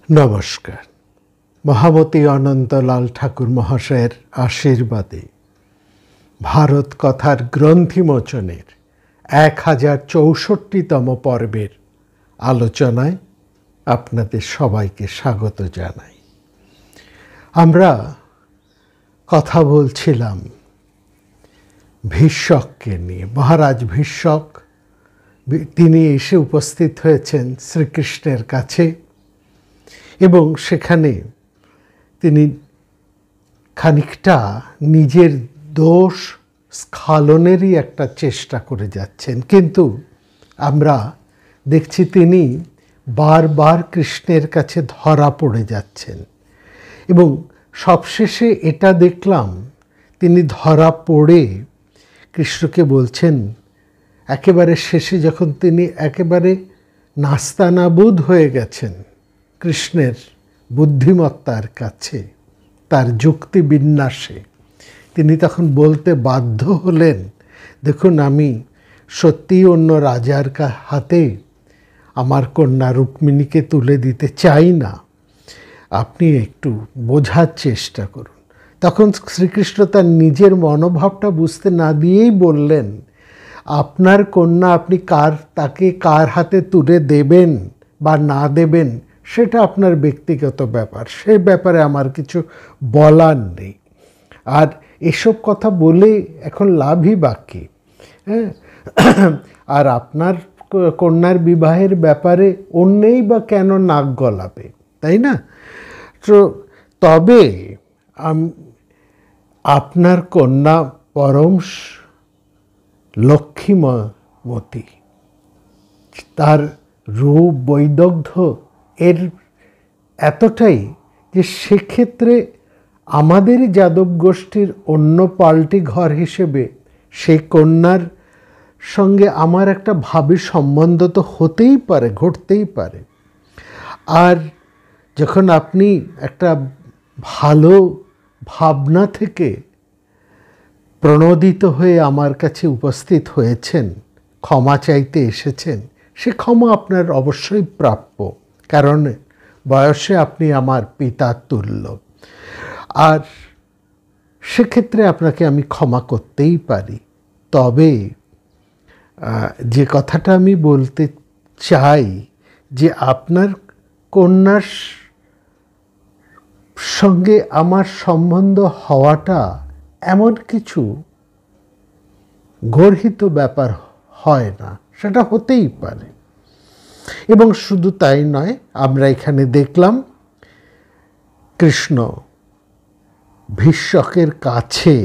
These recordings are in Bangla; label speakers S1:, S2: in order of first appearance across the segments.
S1: নমস্কার। মহামতি অনন্তলাল ঠাকুর মহাশয়ের আশীর্বাদে ভারত কথার গ্রন্থিমোচনের 1064তম পর্বের আলোচনায় আপনাদের সবাইকে স্বাগত জানাই। আমরা কথা বলছিলাম ভীষ্মককে নিয়ে। মহারাজ ভীষ্মক তিনি এসে উপস্থিত হয়েছেন শ্রীকৃষ্ণের কাছে এবং সেখানে তিনি খানিকটা নিজের দোষ স্খলনেরই একটা চেষ্টা করে যাচ্ছেন, কিন্তু আমরা দেখছি তিনি বারবার কৃষ্ণের কাছে ধরা পড়ে যাচ্ছেন এবং সবশেষে এটা দেখলাম তিনি ধরা পড়ে কৃষ্ণকে বলছেন, একেবারে শেষে যখন তিনি একেবারে নাস্তানাবুদ হয়ে গেছেন কৃষ্ণের বুদ্ধিমত্তার কাছে, তার যুক্তি বিন্যাসে, তিনি তখন বলতে বাধ্য হলেন, দেখুন আমি সত্যিই অন্য রাজার হাতে আমার কন্যা রুক্মিণীকে তুলে দিতে চাই না, আপনি একটু বোঝার চেষ্টা করুন। তখন শ্রীকৃষ্ণ তার নিজের মনোভাবটা বুঝতে না দিয়েই বললেন, আপনার কন্যা আপনি তাকে কার হাতে তুলে দেবেন বা না দেবেন সেটা আপনার ব্যক্তিগত ব্যাপার, সে ব্যাপারে আমার কিছু বলার নেই। আর এসব কথা বলে এখন লাভই বাকি, হ্যাঁ। আর আপনার কন্যার বিবাহের ব্যাপারে অন্যেই বা কেন নাক গলাবে, তাই না? তো তবে আপনার কন্যা পরম লক্ষ্মীমতী, তার রূপ বৈদগ্ধ্য এর এতটাই যে সেক্ষেত্রে আমাদেরই যাদব গোষ্ঠীর অন্য পাল্টি ঘর হিসেবে সেই কন্যার সঙ্গে আমার একটা ভাবী সম্বন্ধ তো হতেই পারে, ঘটতেই পারে। আর যখন আপনি একটা ভালো ভাবনা থেকে প্রণোদিত হয়ে আমার কাছে উপস্থিত হয়েছেন, ক্ষমা চাইতে এসেছেন, সে ক্ষমা আপনার অবশ্যই প্রাপ্য, কারণ বয়সে আপনি আমার পিতার তুল্য। আর সেক্ষেত্রে আপনাকে আমি ক্ষমা করতেই পারি। তবে যে কথাটা আমি বলতে চাই, যে আপনার কন্যার সঙ্গে আমার সম্বন্ধ হওয়াটা এমন কিছু গর্হিত ব্যাপার হয় না, সেটা হতেই পারে। এবং শুধু তাই নয়, আমরা এখানে দেখলাম কৃষ্ণ ভীষ্মকের কাছে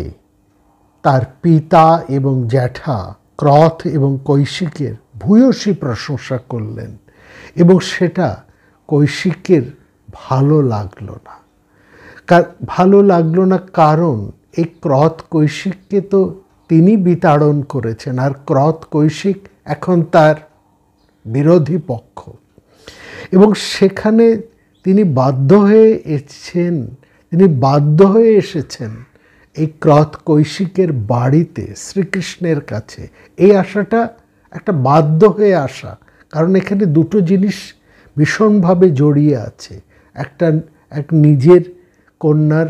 S1: তার পিতা এবং জ্যাঠা ক্রথ এবং কৌশিকের ভূয়সী প্রশংসা করলেন এবং সেটা কৌশিকের ভালো লাগলো না। কারণ এই ক্রথ কৌশিককে তো তিনি বিতাড়ন করেছেন, আর ক্রথ কৌশিক এখন তার বিরোধী পক্ষ, এবং সেখানে তিনি বাধ্য হয়ে এসেছেন এই ক্রথ কৌশিকের বাড়িতে শ্রীকৃষ্ণের কাছে। এই আশাটা একটা বাধ্য হয়ে আসা, কারণ এখানে দুটো জিনিস ভীষণভাবে জড়িয়ে আছে। এক নিজের কন্যার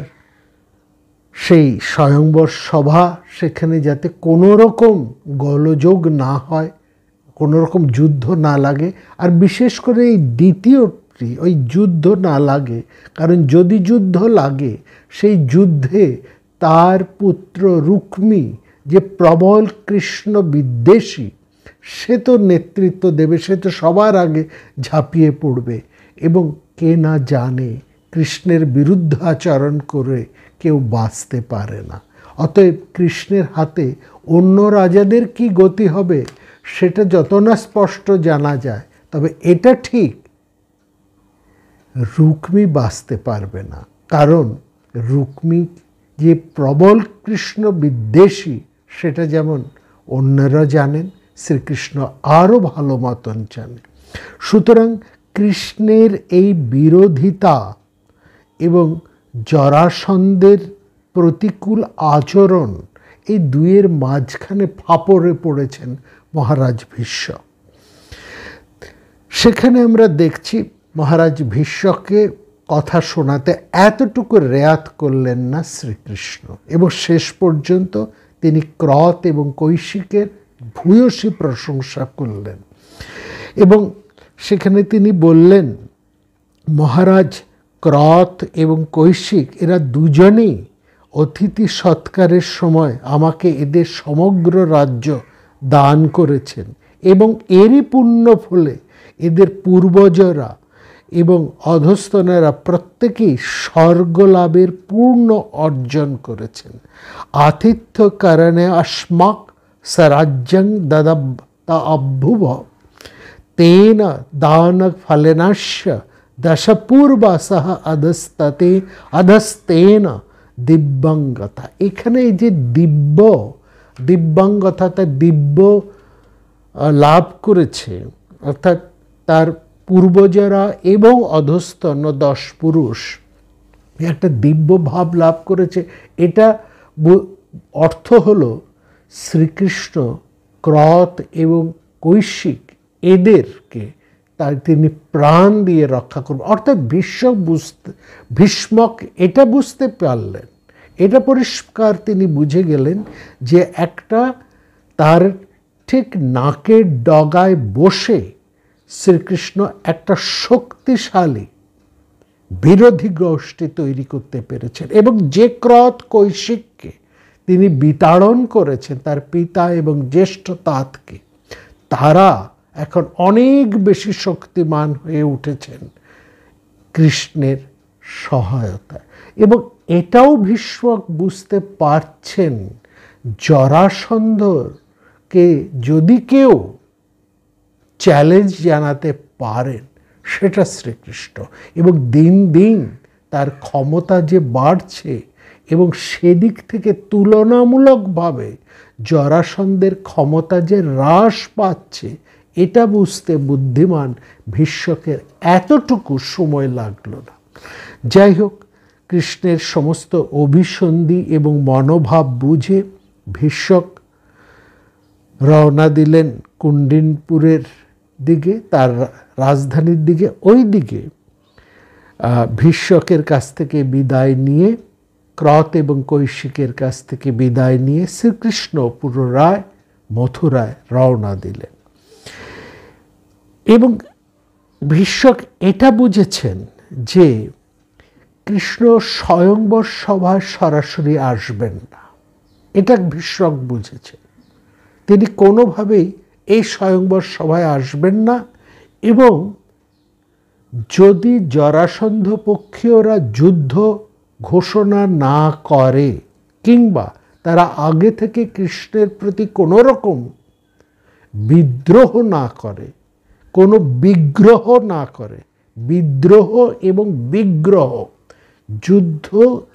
S1: সেই স্বয়ংবর সভা, সেখানে যাতে কোনো রকম গোলযোগ না হয়, কোনো রকম যুদ্ধ না লাগে, আর বিশেষ করে এই দ্বিতীয়টি, ওই যুদ্ধ না লাগে, কারণ যদি যুদ্ধ লাগে সেই যুদ্ধে তার পুত্র রুক্মী যে প্রবল কৃষ্ণ বিদ্বেষী, সে তো নেতৃত্ব দেবে, সে তো সবার আগে ঝাঁপিয়ে পড়বে, এবং কে না জানে কৃষ্ণের বিরুদ্ধে আচরণ করে কেউ বাঁচতে পারে না। অতএব কৃষ্ণের হাতে অন্য রাজাদের কি গতি হবে সেটা যত না স্পষ্ট জানা যায়, তবে এটা ঠিক রুক্মী বাঁচতে পারবে না, কারণ রুক্মী যে প্রবল কৃষ্ণ বিদ্বেষী সেটা যেমন অন্যরা জানেন, শ্রীকৃষ্ণ আরও ভালো মতন জানেন। সুতরাং কৃষ্ণের এই বিরোধিতা এবং জরাসন্ধের প্রতিকূল আচরণ, এই দুইয়ের মাঝখানে ফাপড়ে পড়েছেন মহারাজ ভীষ্ম। সেখানে আমরা দেখছি মহারাজ ভীষ্মকে কথা শোনাতে এতটুকু রেয়াত করলেন না শ্রীকৃষ্ণ, এবং শেষ পর্যন্ত তিনি ক্রত এবং কৈশিকের ভূয়সী প্রশংসা করলেন। এবং সেখানে তিনি বললেন, মহারাজ ক্রত এবং কৈশিক এরা দুজনেই অতিথি সৎকারের সময় আমাকে এদের সমগ্র রাজ্য দান করেছেন, এবং এরই পুণ্য ফলে এদের পূর্বজরা এবং অধস্তনেরা প্রত্যেকেই স্বর্গলাভের পূর্ণ অর্জন করেছেন। আতিথ্য কারণে अस्माक স্বরাজ্যং দদতা অভ্যুভ তেন দান ফলেনাস্য দশপূর্বাসহ অধস্তেন দিব্যাঙ্গতা। এখানে এই যে দিব্যাঙ্গতা, তা দিব্য লাভ করেছে, অর্থাৎ তার পূর্বজরা এবং অধস্তন 10 পুরুষ একটা দিব্য ভাব লাভ করেছে। এটা অর্থ হলো শ্রীকৃষ্ণ ক্রত এবং কৈশিক এদেরকে তিনি প্রাণ দিয়ে রক্ষা করবেন। অর্থাৎ ভীষ্মক এটা বুঝতে পারলেন, এটা পরিষ্কার তিনি বুঝে গেলেন যে একটা তার ঠিক নাকের ডগায় বসে শ্রীকৃষ্ণ একটা শক্তিশালী বিরোধী গোষ্ঠী তৈরি করতে পেরেছেন, এবং যে ক্রত কৈশিককে তিনি বিতাড়ন করেছেন, তার পিতা এবং জ্যেষ্ঠ তাতকে, তারা এখন অনেক বেশি শক্তিমান হয়ে উঠেছেন কৃষ্ণের সহায়তায়। এবং এটাও ভীষ্মক বুঝতে পারছেন, জরাসন্ধকে যদি কেউ চ্যালেঞ্জ জানাতে পারেন সেটা শ্রীকৃষ্ণ, এবং দিন দিন তার ক্ষমতা যে বাড়ছে এবং সেদিক থেকে তুলনামূলকভাবে জরাসন্ধের ক্ষমতা যে হ্রাস পাচ্ছে, এটা বুঝতে বুদ্ধিমান ভীষ্মকের এতটুকু সময় লাগলো না। যাই হোক, কৃষ্ণের সমস্ত অভিসন্ধি এবং মনোভাব বুঝে ভীষ্মক রওনা দিলেন কুণ্ডিনপুরের দিকে, তার রাজধানীর দিকে। ওই দিকে ভীষ্মকের কাছ থেকে বিদায় নিয়ে, ক্রত এবং কৈশিকের কাছ থেকে বিদায় নিয়ে শ্রীকৃষ্ণ পুনরায় মথুরায় রওনা দিলেন। এবং ভীষ্মক এটা বুঝেছেন যে কৃষ্ণ স্বয়ংবর সভায় সরাসরি আসবেন না, এটা ভীষ্মক বুঝেছেন। তিনি কোনোভাবেই এই স্বয়ংবর সভায় আসবেন না, এবং যদি জরাসন্ধ পক্ষীয়রা যুদ্ধ ঘোষণা না করে কিংবা তারা আগে থেকে কৃষ্ণের প্রতি কোনো রকম বিদ্রোহ না করে, কোনো বিগ্রহ না করে, বিদ্রোহ এবং বিগ্রহ, যুদ্ধ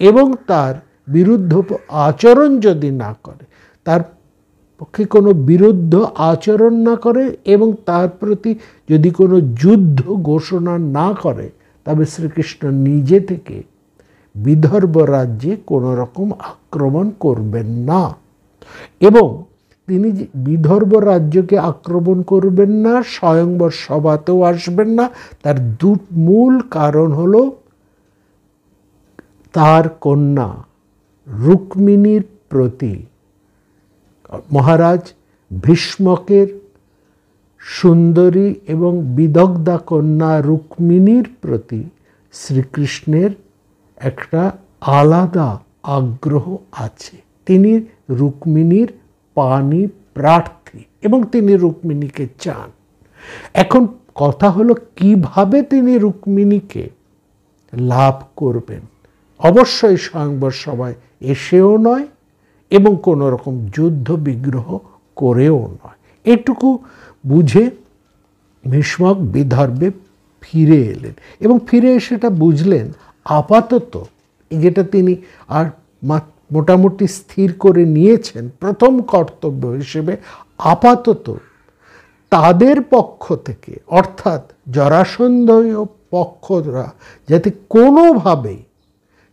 S1: এবং তার বিরুদ্ধ আচরণ যদি না করে, তার পক্ষে কোনো বিরুদ্ধ আচরণ না করে এবং তার প্রতি যদি কোনো যুদ্ধ ঘোষণা না করে, তবে শ্রীকৃষ্ণ নিজে থেকে বিদর্ভ রাজ্যে কোনো রকম আক্রমণ করবেন না। এবং তিনি বিদর্ভ রাজ্যকে আক্রমণ করবেন না, স্বয়ংবর সভাতেও আসবেন না। তার মূল কারণ হলো তার কন্যা রুক্মিণীর প্রতি, মহারাজ ভীষ্মকের সুন্দরী এবং বিদগ্ধা কন্যা রুক্মিণীর প্রতি শ্রীকৃষ্ণের একটা আলাদা আগ্রহ আছে। তিনি রুক্মিণীর পানি প্রার্থী এবং তিনি রুক্মিণীকে চান। এখন কথা হলো কিভাবে তিনি রুক্মিণীকে লাভ করবেন। অবশ্যই স্বয়ংবর সভায় এসেও নয় এবং কোনো রকম যুদ্ধ বিগ্রহ করেও নয়। এটুকু বুঝে ভীষ্মক বিদর্ভে ফিরে এলেন, এবং ফিরে এসেটা বুঝলেন আপাতত যেটা তিনি আর মোটামুটি স্থির করে নিয়েছেন প্রথম কর্তব্য হিসেবে, আপাতত তাদের পক্ষ থেকে, অর্থাৎ জরাসন্ধীয় পক্ষরা যাতে কোনোভাবেই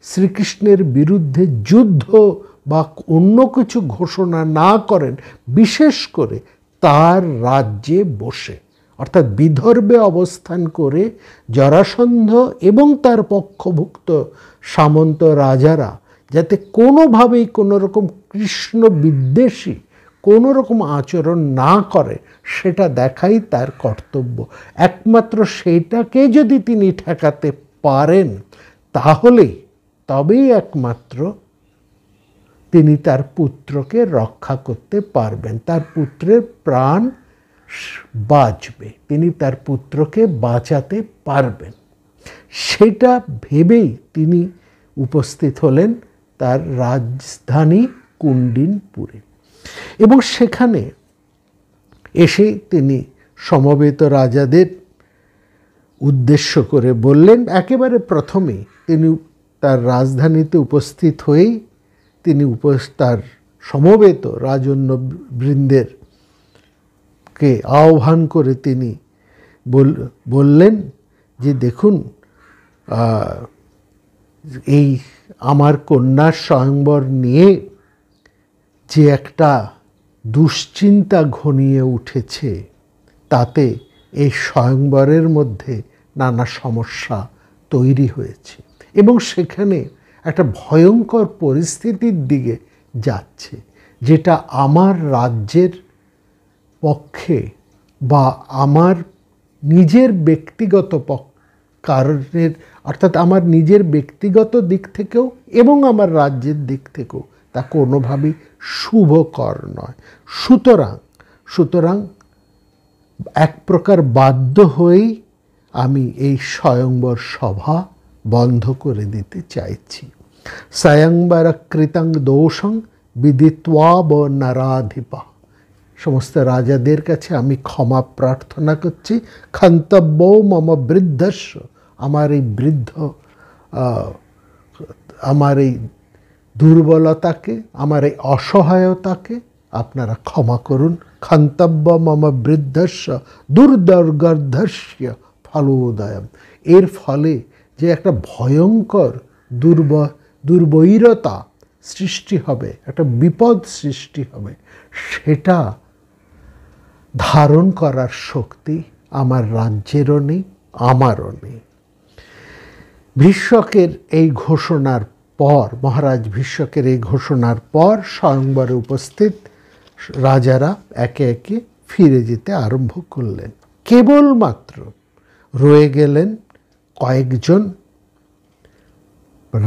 S1: শ্রীকৃষ্ণের বিরুদ্ধে যুদ্ধ বা অন্য কিছু ঘোষণা না করেন, বিশেষ করে তার রাজ্যে বসে, অর্থাৎ বিদর্ভে অবস্থান করে জরাসন্ধ এবং তার পক্ষভুক্ত সামন্ত রাজারা যাতে কোনোভাবেই কোনো রকম কৃষ্ণ বিদ্বেষী কোনো রকম আচরণ না করে সেটা দেখাই তার কর্তব্য। একমাত্র সেইটাকে যদি তিনি ঠেকাতে পারেন তাহলেই তবেই একমাত্র তিনি তার পুত্রকে রক্ষা করতে পারবেন, তার পুত্রের প্রাণ বাঁচবে, তিনি তার পুত্রকে বাঁচাতে পারবেন। সেটা ভেবেই তিনি উপস্থিত হলেন তার রাজধানী কুন্ডিনপুরে এবং সেখানে এসে তিনি সমবেত রাজাদের উদ্দেশ্য করে বললেন, একেবারে প্রথমেই তিনি তার রাজধানীতে উপস্থিত হয়েই তিনি তার সমবেত রাজন্য বৃন্দের কে আহ্বান করে তিনি বললেন যে দেখুন, এই আমার কন্যার স্বয়ংবর নিয়ে যে একটা দুশ্চিন্তা ঘনিয়ে উঠেছে তাতে এই স্বয়ংবরের মধ্যে নানা সমস্যা তৈরি হয়েছে এবং সেখানে একটা ভয়ঙ্কর পরিস্থিতির দিকে যাচ্ছে, যেটা আমার রাজ্যের পক্ষে বা আমার নিজের ব্যক্তিগত কারণের অর্থাৎ আমার নিজের ব্যক্তিগত দিক থেকেও এবং আমার রাজ্যের দিক থেকেও তা কোনোভাবেই শুভকর নয়। সুতরাং এক প্রকার বাধ্য হয়েই আমি এই স্বয়ংবর সভা বন্ধ করে দিতে চাইছি। স্বয়ংবর কৃতং দোষং বিদিত্বা নারাধিপা। সমস্ত রাজাদের কাছে আমি ক্ষমা প্রার্থনা করছি। ক্ষন্তব্য মম বৃদ্ধস্য, আমার এই বৃদ্ধ আমার এই দুর্বলতাকে, আমার এই অসহায়তাকে আপনারা ক্ষমা করুন। ক্ষন্তব্য মম বৃদ্ধস্য দুর্দর্গর্ধস্য ফলোদয়ম। এর ফলে যে একটা ভয়ঙ্কর দুর্বৈরতা সৃষ্টি হবে, একটা বিপদ সৃষ্টি হবে, সেটা ধারণ করার শক্তি আমার রাজ্যেরও নেই, আমারও নেই। ভীষ্মকের এই ঘোষণার পর, মহারাজ ভীষ্মকের এই ঘোষণার পর স্বয়ংবরে উপস্থিত রাজারা একে একে ফিরে যেতে আরম্ভ করলেন। কেবলমাত্র রয়ে গেলেন কয়েকজন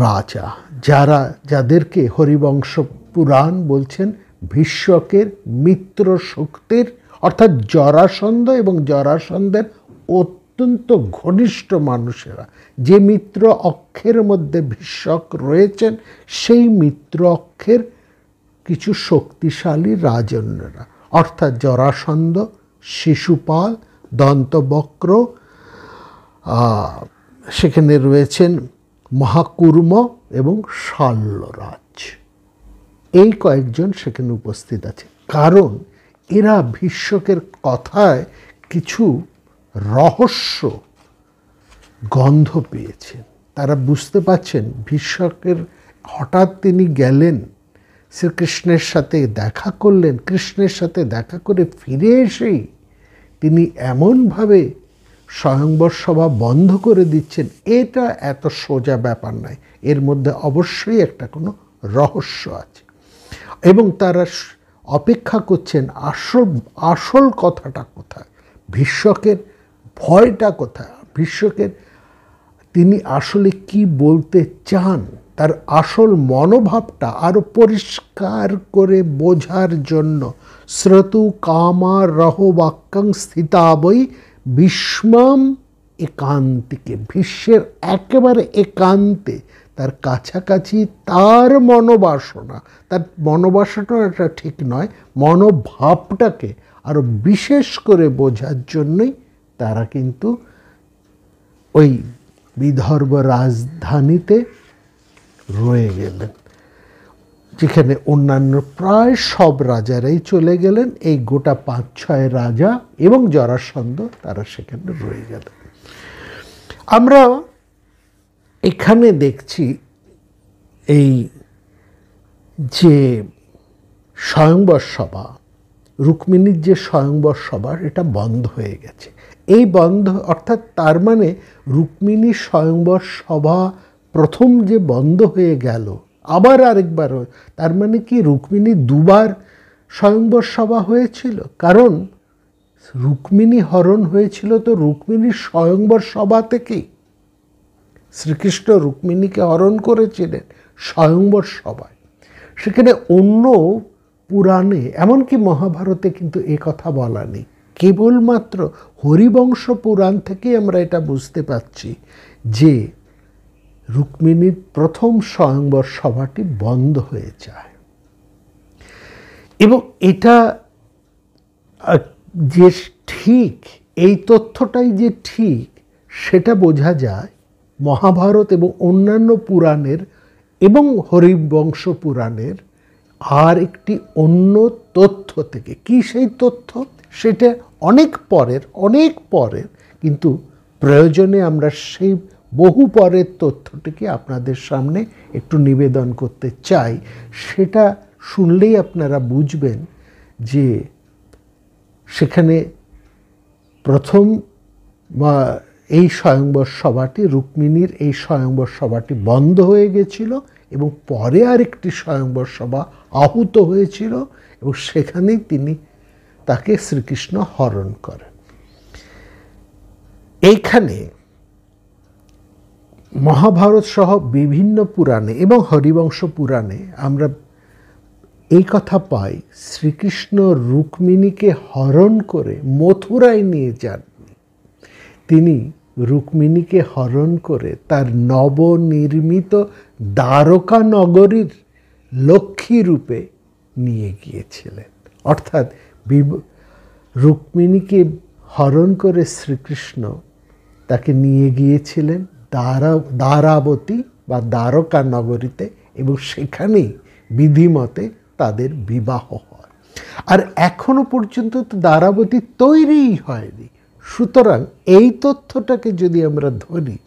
S1: রাজা, যাদেরকে হরিবংশ পুরাণ বলছেন ভীষ্মকের মিত্র শক্তির, অর্থাৎ জরাসন্ধ এবং জরাসন্ধের অত্যন্ত ঘনিষ্ঠ মানুষেরা। যে মিত্র অক্ষের মধ্যে ভীষ্মক রয়েছেন সেই মিত্র অক্ষের কিছু শক্তিশালী রাজন্যরা, অর্থাৎ জরাসন্ধ, শিশুপাল, দন্তবক্র, সেখানে রয়েছেন মহাকুর্ম এবং শাল্যরাজ। এই কয়েকজন সেখানে উপস্থিত আছে, কারণ এরা ভীষ্মকের কথায় কিছু রহস্য গন্ধ পেয়েছেন। তারা বুঝতে পারছেন ভীষ্মকের হঠাৎ তিনি গেলেন, শ্রীকৃষ্ণের সাথে দেখা করলেন, কৃষ্ণের সাথে দেখা করে ফিরে এসেই তিনি এমনভাবে স্বয়ংবর সভা বন্ধ করে দিচ্ছেন, এটা এত সোজা ব্যাপার নয়, এর মধ্যে অবশ্যই একটা কোনো রহস্য আছে এবং তারা অপেক্ষা করছেন আসল কথাটা কোথায়, ভীষ্মকের ভয়টা কোথায়, ভীষ্মকের তিনি আসলে কি বলতে চান, তার আসল মনোভাবটা আরও পরিষ্কার করে বোঝার জন্য শ্রতু কামা রহ বাক্যং স্থিতাবৈ ভীষ্মম একান্তিকে, ভীষ্মের একেবারে একান্তে তার কাছাকাছি তার মনোবাসনাটা ঠিক নয়, মনোভাবটাকে আরও বিশেষ করে বোঝার জন্যই তারা কিন্তু ওই বিদর্ভ রাজধানীতে রয়ে গেলেন, যেখানে অন্যান্য প্রায় সব রাজারাই চলে গেলেন। এই গোটা 5-6 রাজা এবং জরাসন্ধ তারা সেখানে রয়ে গেলেন। আমরা এখানে দেখছি এই যে স্বয়ংবর সভা, রুক্মিণীর যে স্বয়ংবর সভা, এটা বন্ধ হয়ে গেছে। এই বন্ধ অর্থাৎ তার মানে রুক্মিণী স্বয়ংবর সভা প্রথম যে বন্ধ হয়ে গেল, আবার আরেকবার, তার মানে কি রুক্মিণী দুবার স্বয়ংবর সভা হয়েছিল? কারণ রুক্মিণী হরণ হয়েছিল তো রুক্মিণীর স্বয়ংবর সভা থেকেই। শ্রীকৃষ্ণ রুক্মিণীকে হরণ করেছিলেন স্বয়ংবর সভায়। সেখানে অন্য পুরাণে, এমনকি মহাভারতে কিন্তু এ কথা বলা নেই। কেবলমাত্র হরিবংশ পুরাণ থেকেই আমরা এটা বুঝতে পারছি যে রুক্মিণীর প্রথম স্বয়ংবর সভাটি বন্ধ হয়ে যায়। এবং এটা যে ঠিক, এই তথ্যটাই যে ঠিক সেটা বোঝা যায় মহাভারত এবং অন্যান্য পুরাণের এবং হরিবংশ পুরাণের আর একটি অন্য তথ্য থেকে। কি সেই তথ্য? সেটা অনেক পরের, কিন্তু প্রয়োজনে আমরা সেই বহু পরের তথ্যটিকে আপনাদের সামনে একটু নিবেদন করতে চাই। সেটা শুনলেই আপনারা বুঝবেন যে সেখানে প্রথম এই স্বয়ংবর সভাটি, রুক্মিণীর এই স্বয়ংবর সভাটি বন্ধ হয়ে গেছিল এবং পরে আরেকটি স্বয়ংবর সভা আহুত হয়েছিল এবং সেখানেই তাকে শ্রীকৃষ্ণ হরণ করেন। এইখানে মহাভারত সহ বিভিন্ন পুরাণে এবং হরিবংশ পুরাণে আমরা এই কথা পাই, শ্রীকৃষ্ণ রুক্মিণীকে হরণ করে মথুরায় নিয়ে যান। তিনি রুক্মিণীকে হরণ করে তার নবনির্মিত দ্বারকা নগরীর লক্ষ্মী রূপে নিয়ে গিয়েছিলেন। অর্থাৎ রুক্মিণীকে হরণ করে শ্রীকৃষ্ণ তাকে নিয়ে গিয়েছিলেন দ্বারাবতী বা দ্বারকা নগরীতে এবং সেখানেই বিধিমতে তাদের বিবাহ হয়। আর এখনো পর্যন্ত তো দ্বারাবতী তৈরিই হয়নি। সুতরাং এই তথ্যটাকে যদি আমরা ধরি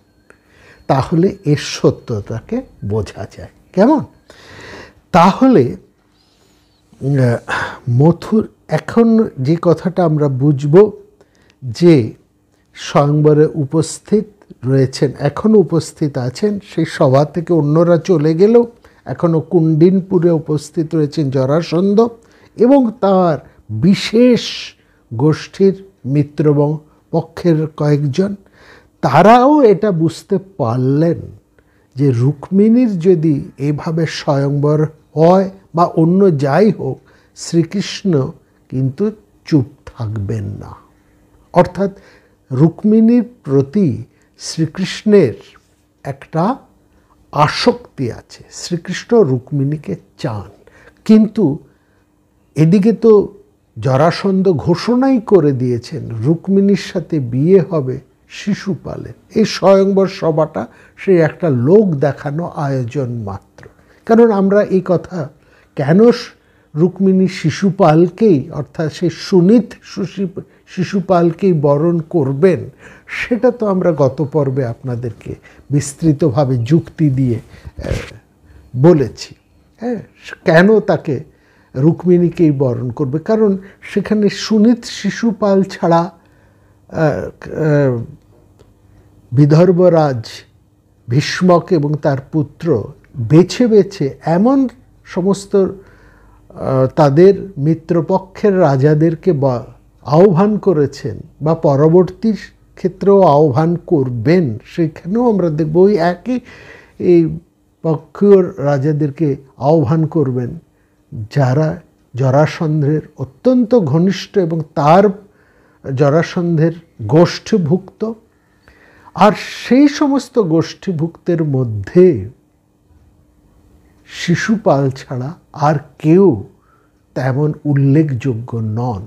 S1: তাহলে এর সত্যতাকে বোঝা যায়। কেমন? তাহলে এখন যে কথাটা আমরা বুঝব যে স্বয়ংবরে উপস্থিত রয়েছেন, এখনও উপস্থিত আছেন, সেই সভা থেকে অন্যরা চলে গেলেও এখনও কুণ্ডিনপুরে উপস্থিত রয়েছেন জরাসন্ধ এবং তার বিশেষ গোষ্ঠীর মিত্রপক্ষের কয়েকজন। তারাও এটা বুঝতে পারলেন যে রুক্মিণীর যদি এভাবে স্বয়ংবর হয় বা অন্য যাই হোক, শ্রীকৃষ্ণ কিন্তু চুপ থাকবেন না। অর্থাৎ রুক্মিণীর প্রতি শ্রীকৃষ্ণের একটা আসক্তি আছে। শ্রীকৃষ্ণ রুক্মিণীকে চান, কিন্তু এদিকে তো জরাসন্ধ ঘোষণাই করে দিয়েছেন রুক্মিণীর সাথে বিয়ে হবে শিশুপালের। এই স্বয়ংবর সভাটা সেই একটা লোক দেখানো আয়োজন মাত্র। কারণ আমরা এই কথা কেন রুক্মিণী শিশুপালকেই, অর্থাৎ সেই সুনীত শিশুপালকেই বরণ করবেন, সেটা তো আমরা গত পর্বে আপনাদেরকে বিস্তৃতভাবে যুক্তি দিয়ে বলেছি। হ্যাঁ, কেন তাকে রুক্মিণীকেই বরণ করবে? কারণ সেখানে সুনীত শিশুপাল ছাড়া বিদর্ভরাজ ভীষ্মক এবং তার পুত্র বেছে বেছে এমন সমস্ত তাদের মিত্রপক্ষের রাজাদেরকে আহ্বান করেছেন বা পরবর্তী ক্ষেত্রেও আহ্বান করবেন। সেখানেও আমরা দেখব ওই একই এই পক্ষীয় রাজাদেরকে আহ্বান করবেন যারা জরাসন্ধের অত্যন্ত ঘনিষ্ঠ এবং তার জরাসন্ধের গোষ্ঠীভুক্ত। আর সেই সমস্ত গোষ্ঠীভুক্তের মধ্যে শিশুপাল ছাড়া আর কেউ তেমন উল্লেখযোগ্য নন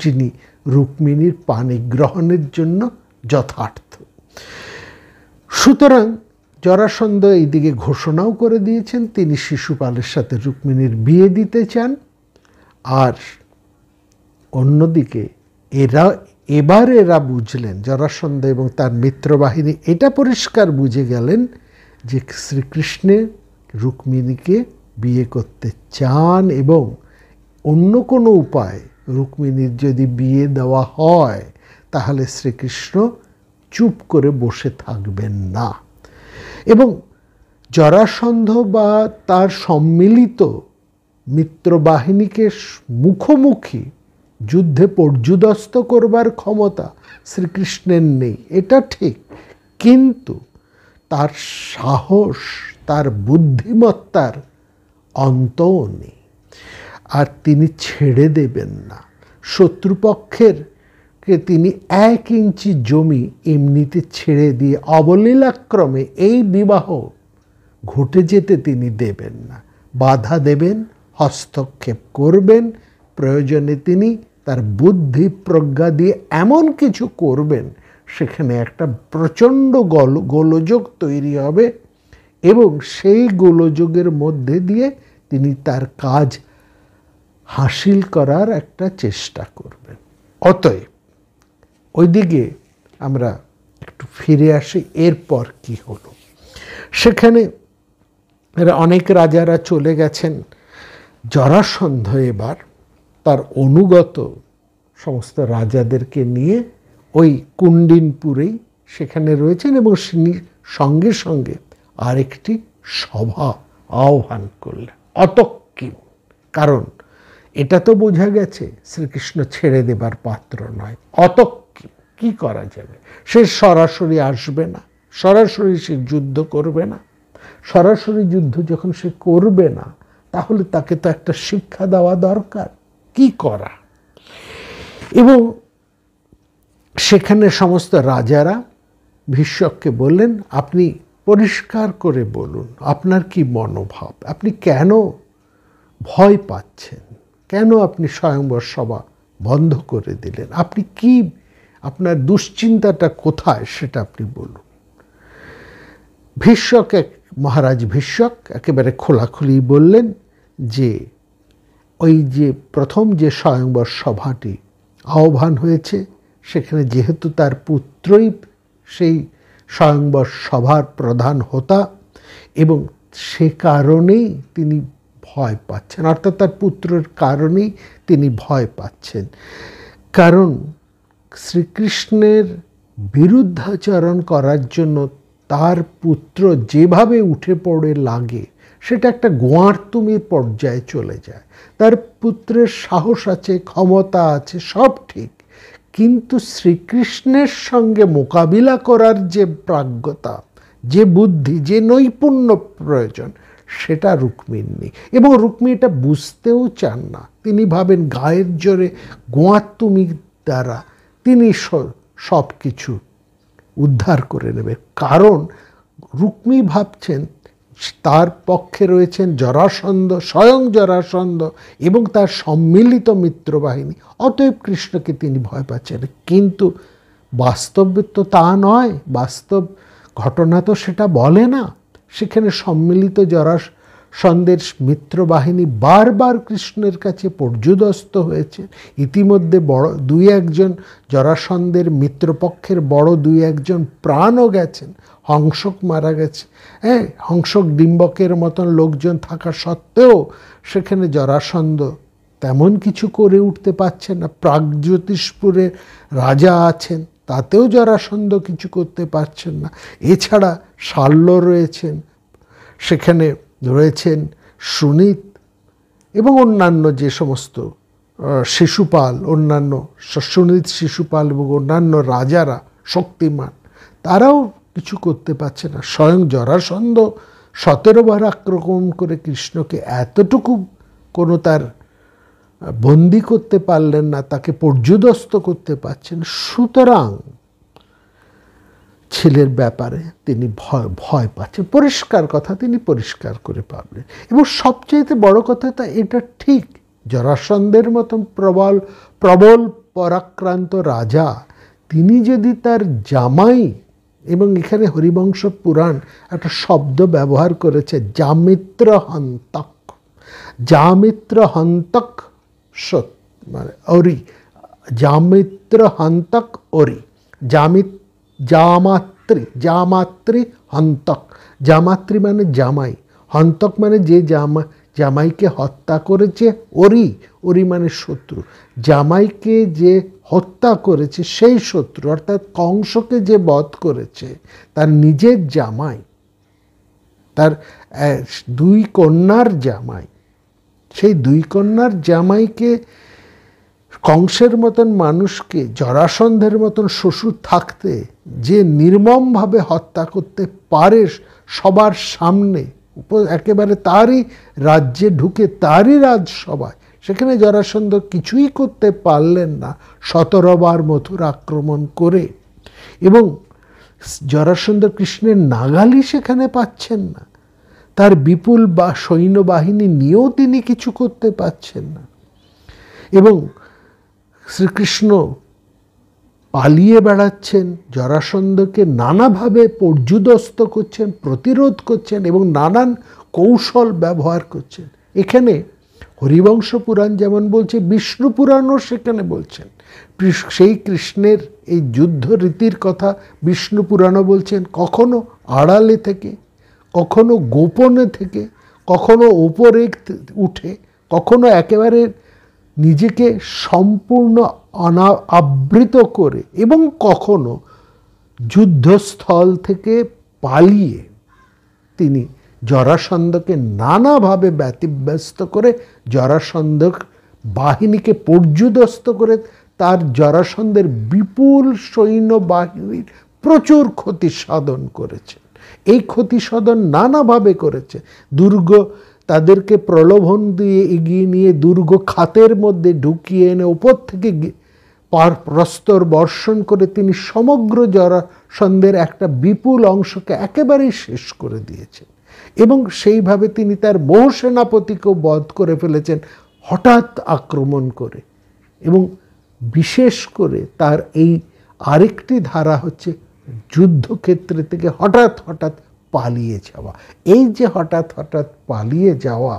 S1: যিনি রুক্মিণীর পাণিগ্রহণের জন্য যথার্থ। সুতরাং জরাসন্ধ এইদিকে ঘোষণাও করে দিয়েছেন তিনি শিশুপালের সাথে রুক্মিণীর বিয়ে দিতে চান। আর অন্যদিকে এরা বুঝলেন, জরাসন্ধ এবং তার মিত্রবাহিনী এটা পরিষ্কার বুঝে গেলেন যে শ্রীকৃষ্ণের রুক্মিণীকে বিয়ে করতে চান এবং অন্য কোনো উপায় রুক্মিণীর যদি বিয়ে দেওয়া হয় তাহলে শ্রীকৃষ্ণ চুপ করে বসে থাকবেন না। এবং জরাসন্ধ বা তার সম্মিলিত মিত্রবাহিনীকে মুখোমুখি যুদ্ধে পর্যুদস্ত করবার ক্ষমতা শ্রীকৃষ্ণের নেই, এটা ঠিক, কিন্তু তার সাহস, তার বুদ্ধিমত্তার অন্তও নেই। আর তিনি ছেড়ে দেবেন না। শত্রুপক্ষের কে তিনি 1 ইঞ্চি জমি এমনিতে ছেড়ে দিয়ে অবলীলাক্রমে এই বিবাহ ঘটে যেতে তিনি দেবেন না। বাধা দেবেন, হস্তক্ষেপ করবেন, প্রয়োজনে তিনি তার বুদ্ধি প্রজ্ঞা দিয়ে এমন কিছু করবেন সেখানে একটা প্রচণ্ড গোলযোগ তৈরি হবে এবং সেই গোলযোগের মধ্যে দিয়ে তিনি তার কাজ হাসিল করার একটা চেষ্টা করবেন। অতএব ওইদিকে আমরা একটু ফিরে আসি। এরপর কি হলো? সেখানে অনেক রাজারা চলে গেছেন। জরাসন্ধ এবার তার অনুগত সমস্ত রাজাদেরকে নিয়ে ওই কুণ্ডিনপুরেই সেখানে রয়েছেন এবং সঙ্গে সঙ্গে আরেকটি সভা আহ্বান করলেন। অতঃকিম, কারণ এটা তো বোঝা গেছে শ্রীকৃষ্ণ ছেড়ে দেবার পাত্র নয়। অতঃকিম, কি করা যাবে? সে সরাসরি আসবে না, সরাসরি সে যুদ্ধ করবে না। সরাসরি যুদ্ধ যখন সে করবে না, তাহলে তাকে তো একটা শিক্ষা দেওয়া দরকার। কি করা? এবং সেখানে সমস্ত রাজারা ভীষ্মককে বললেন, আপনি পরিষ্কার করে বলুন আপনার কি মনোভাব, আপনি কেন ভয় পাচ্ছেন, কেন আপনি স্বয়ংবর সভা বন্ধ করে দিলেন, আপনি কি, আপনার দুশ্চিন্তাটা কোথায় সেটা আপনি বলুন। ভীষ্মক, মহারাজ ভীষ্মক একেবারে খোলাখুলি বললেন যে ওই যে প্রথম যে স্বয়ংবর সভাটি আহ্বান হয়েছে, সেখানে যেহেতু তার পুত্রই সেই স্বয়ংবর সভার প্রধান হোতা এবং সে কারণেই তিনি ভয় পাচ্ছেন, অর্থাৎ তার পুত্রের কারণেই তিনি ভয় পাচ্ছেন। কারণ শ্রীকৃষ্ণের বিরুদ্ধাচরণ করার জন্য তার পুত্র যেভাবে উঠে পড়ে লাগে সেটা একটা গোয়ার্তুমির পর্যায়ে চলে যায়। তার পুত্রের সাহস আছে, ক্ষমতা আছে, সব ঠিক, কিন্তু শ্রীকৃষ্ণের সঙ্গে মোকাবিলা করার যে প্রাজ্ঞতা, যে বুদ্ধি, যে নৈপুণ্য প্রয়োজন, সেটা রুক্মিণীর নেই। এবং রুক্মিণী এটা বুঝতেও চান না। তিনি ভাবেন গায়ের জোরে গোয়ার্তুমির দ্বারা তিনি সব কিছু উদ্ধার করে নেবে। কারণ রুক্মিণী ভাবছেন তার পক্ষে রয়েছেন জরাসন্ধ, স্বয়ং জরাসন্ধ এবং তার সম্মিলিত মিত্রবাহিনী, অতএব কৃষ্ণকে তিনি ভয় পাচ্ছেন। কিন্তু বাস্তবে তো তা নয়, বাস্তব ঘটনা তো সেটা বলে না। সেখানে সম্মিলিত জরাসন্ধের মিত্রবাহিনী বারবার কৃষ্ণের কাছে পর্যুদস্ত হয়েছে। ইতিমধ্যে বড় 2-1 জরাসন্ধের মিত্রপক্ষের বড় 2-1 প্রাণও গেছেন, হংসক মারা গেছে। হ্যাঁ, হংসক ডিম্বকের মতন লোকজন থাকা সত্ত্বেও সেখানে জরাসন্ধ তেমন কিছু করে উঠতে পারছেন না। প্রাগজ্যোতিষপুরের রাজা আছেন, তাতেও জরাসন্ধ কিছু করতে পারছেন না। এছাড়া শাল্য রয়েছেন, সেখানে রয়েছেন সুনীত এবং অন্যান্য যে সমস্ত শিশুপাল, অন্যান্য সুনীত, শিশুপাল এবং অন্যান্য রাজারা শক্তিমান, তারাও কিছু করতে পারছে না। স্বয়ং জরাসন্ধ 17 বার আক্রমণ করে কৃষ্ণকে এতটুকু কোনো তার বন্দি করতে পারলেন না, তাকে পর্যুদস্ত করতে পারছেন। সুতরাং ছেলের ব্যাপারে তিনি ভয় পাচ্ছেন। পরিষ্কার কথা, তিনি পরিষ্কার করে পাবেন। এবং সবচেয়ে বড় কথা তা এটা ঠিক, জরাসন্ধের মতন প্রবল পরাক্রান্ত রাজা, তিনি যদি তার জামাই, এবং এখানে হরিবংশ পুরাণ একটা শব্দ ব্যবহার করেছে, জামিত্র হন্তক, জামিত্র হন্তক মানে অরি, জামিত্র হন্তক অরি, জামাত্রী হন্তক, জামাত্রী মানে জামাই, হন্তক মানে যে জামাইকে হত্যা করেছে, অরি মানে শত্রু, জামাইকে যে হত্যা করেছে সেই শত্রু, অর্থাৎ কংসকে যে বধ করেছে তার নিজের জামাই, তার 2 কন্যার জামাই, সেই 2 কন্যার জামাইকে, কংসের মতন মানুষকে, জরাসন্ধের মতন শ্বশুর থাকতে যে নির্মমভাবে হত্যা করতে পারে সবার সামনে, একেবারে তারই রাজ্যে ঢুকে, তারই রাজসভায়, সেখানে জরাসন্ধ কিছুই করতে পারলেন না 17 বার মথুরা আক্রমণ করে, এবং জরাসন্ধ কৃষ্ণের নাগালই সেখানে পাচ্ছেন না, তার বিপুল বা সৈন্যবাহিনী নিয়েও তিনি কিছু করতে পারছেন না, এবং শ্রীকৃষ্ণ পালিয়ে বেড়াচ্ছেন, জরাসন্ধকে নানাভাবে পর্যুদস্ত করছেন, প্রতিরোধ করছেন এবং নানান কৌশল ব্যবহার করছেন। এখানে হরিবংশ পুরাণ যেমন বলছে, বিষ্ণু পুরাণও সেখানে বলছেন, সেই কৃষ্ণের এই যুদ্ধ রীতির কথা বিষ্ণু পুরাণও বলছেন, কখনো আড়ালে থেকে, কখনো গোপনে থেকে, কখনো ওপরে উঠে, কখনো একেবারে নিজেকে সম্পূর্ণ আবৃত করে, এবং কখনো যুদ্ধস্থল থেকে পালিয়ে তিনি জরাসন্ধকে নানাভাবে ব্যতিব্যস্ত করে, জরাসন্ধ বাহিনীকে পর্যুদস্ত করে, তার জরাসন্ধের বিপুল সৈন্যবাহিনীর প্রচুর ক্ষতি সাধন করেছেন। এই ক্ষতি সাধন নানাভাবে করেছে। দুর্গ, তাদেরকে প্রলোভন দিয়ে এগিয়ে নিয়ে দুর্গ খাতের মধ্যে ঢুকিয়ে এনে ওপর থেকে প্রস্তর বর্ষণ করে তিনি সমগ্র জরাসন্ধের একটা বিপুল অংশকে একেবারেই শেষ করে দিয়েছেন, এবং সেইভাবে তিনি তার বহু সেনাপতিকেও বধ করে ফেলেছেন হঠাৎ আক্রমণ করে। এবং বিশেষ করে তার এই আরেকটি ধারা হচ্ছে যুদ্ধক্ষেত্রে থেকে হঠাৎ হঠাৎ পালিয়ে যাওয়া। এই যে হঠাৎ হঠাৎ পালিয়ে যাওয়া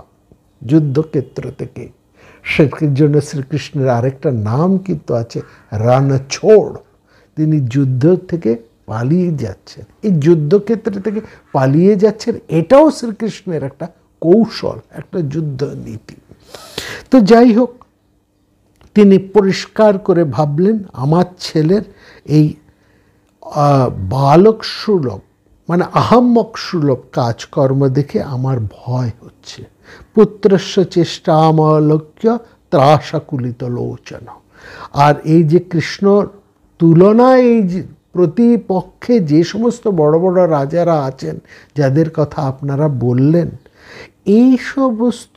S1: যুদ্ধক্ষেত্র থেকে, সেটার জন্য শ্রীকৃষ্ণের আরেকটা নাম কিন্তু আছে, রণছোড়। তিনি যুদ্ধ থেকে পালিয়ে যাচ্ছেন, এই যুদ্ধক্ষেত্র থেকে পালিয়ে যাচ্ছেন, এটাও শ্রীকৃষ্ণের একটা কৌশল, একটা যুদ্ধ নীতি। তো যাই হোক, তিনি পরিষ্কার করে ভাবলেন, আমার ছেলের এই বালক সুলভ, মানে আহাম্মক সুলভ কাজকর্ম দেখে আমার ভয় হচ্ছে। পুত্রস্য চেষ্টা আমলক্ষ্য ত্রাসাকুলিত লোচন। আর এই যে কৃষ্ণ তুলনায়, এই যে প্রতিপক্ষে যে সমস্ত বড় বড় রাজারা আছেন, যাদের কথা আপনারা বললেন, এই সমস্ত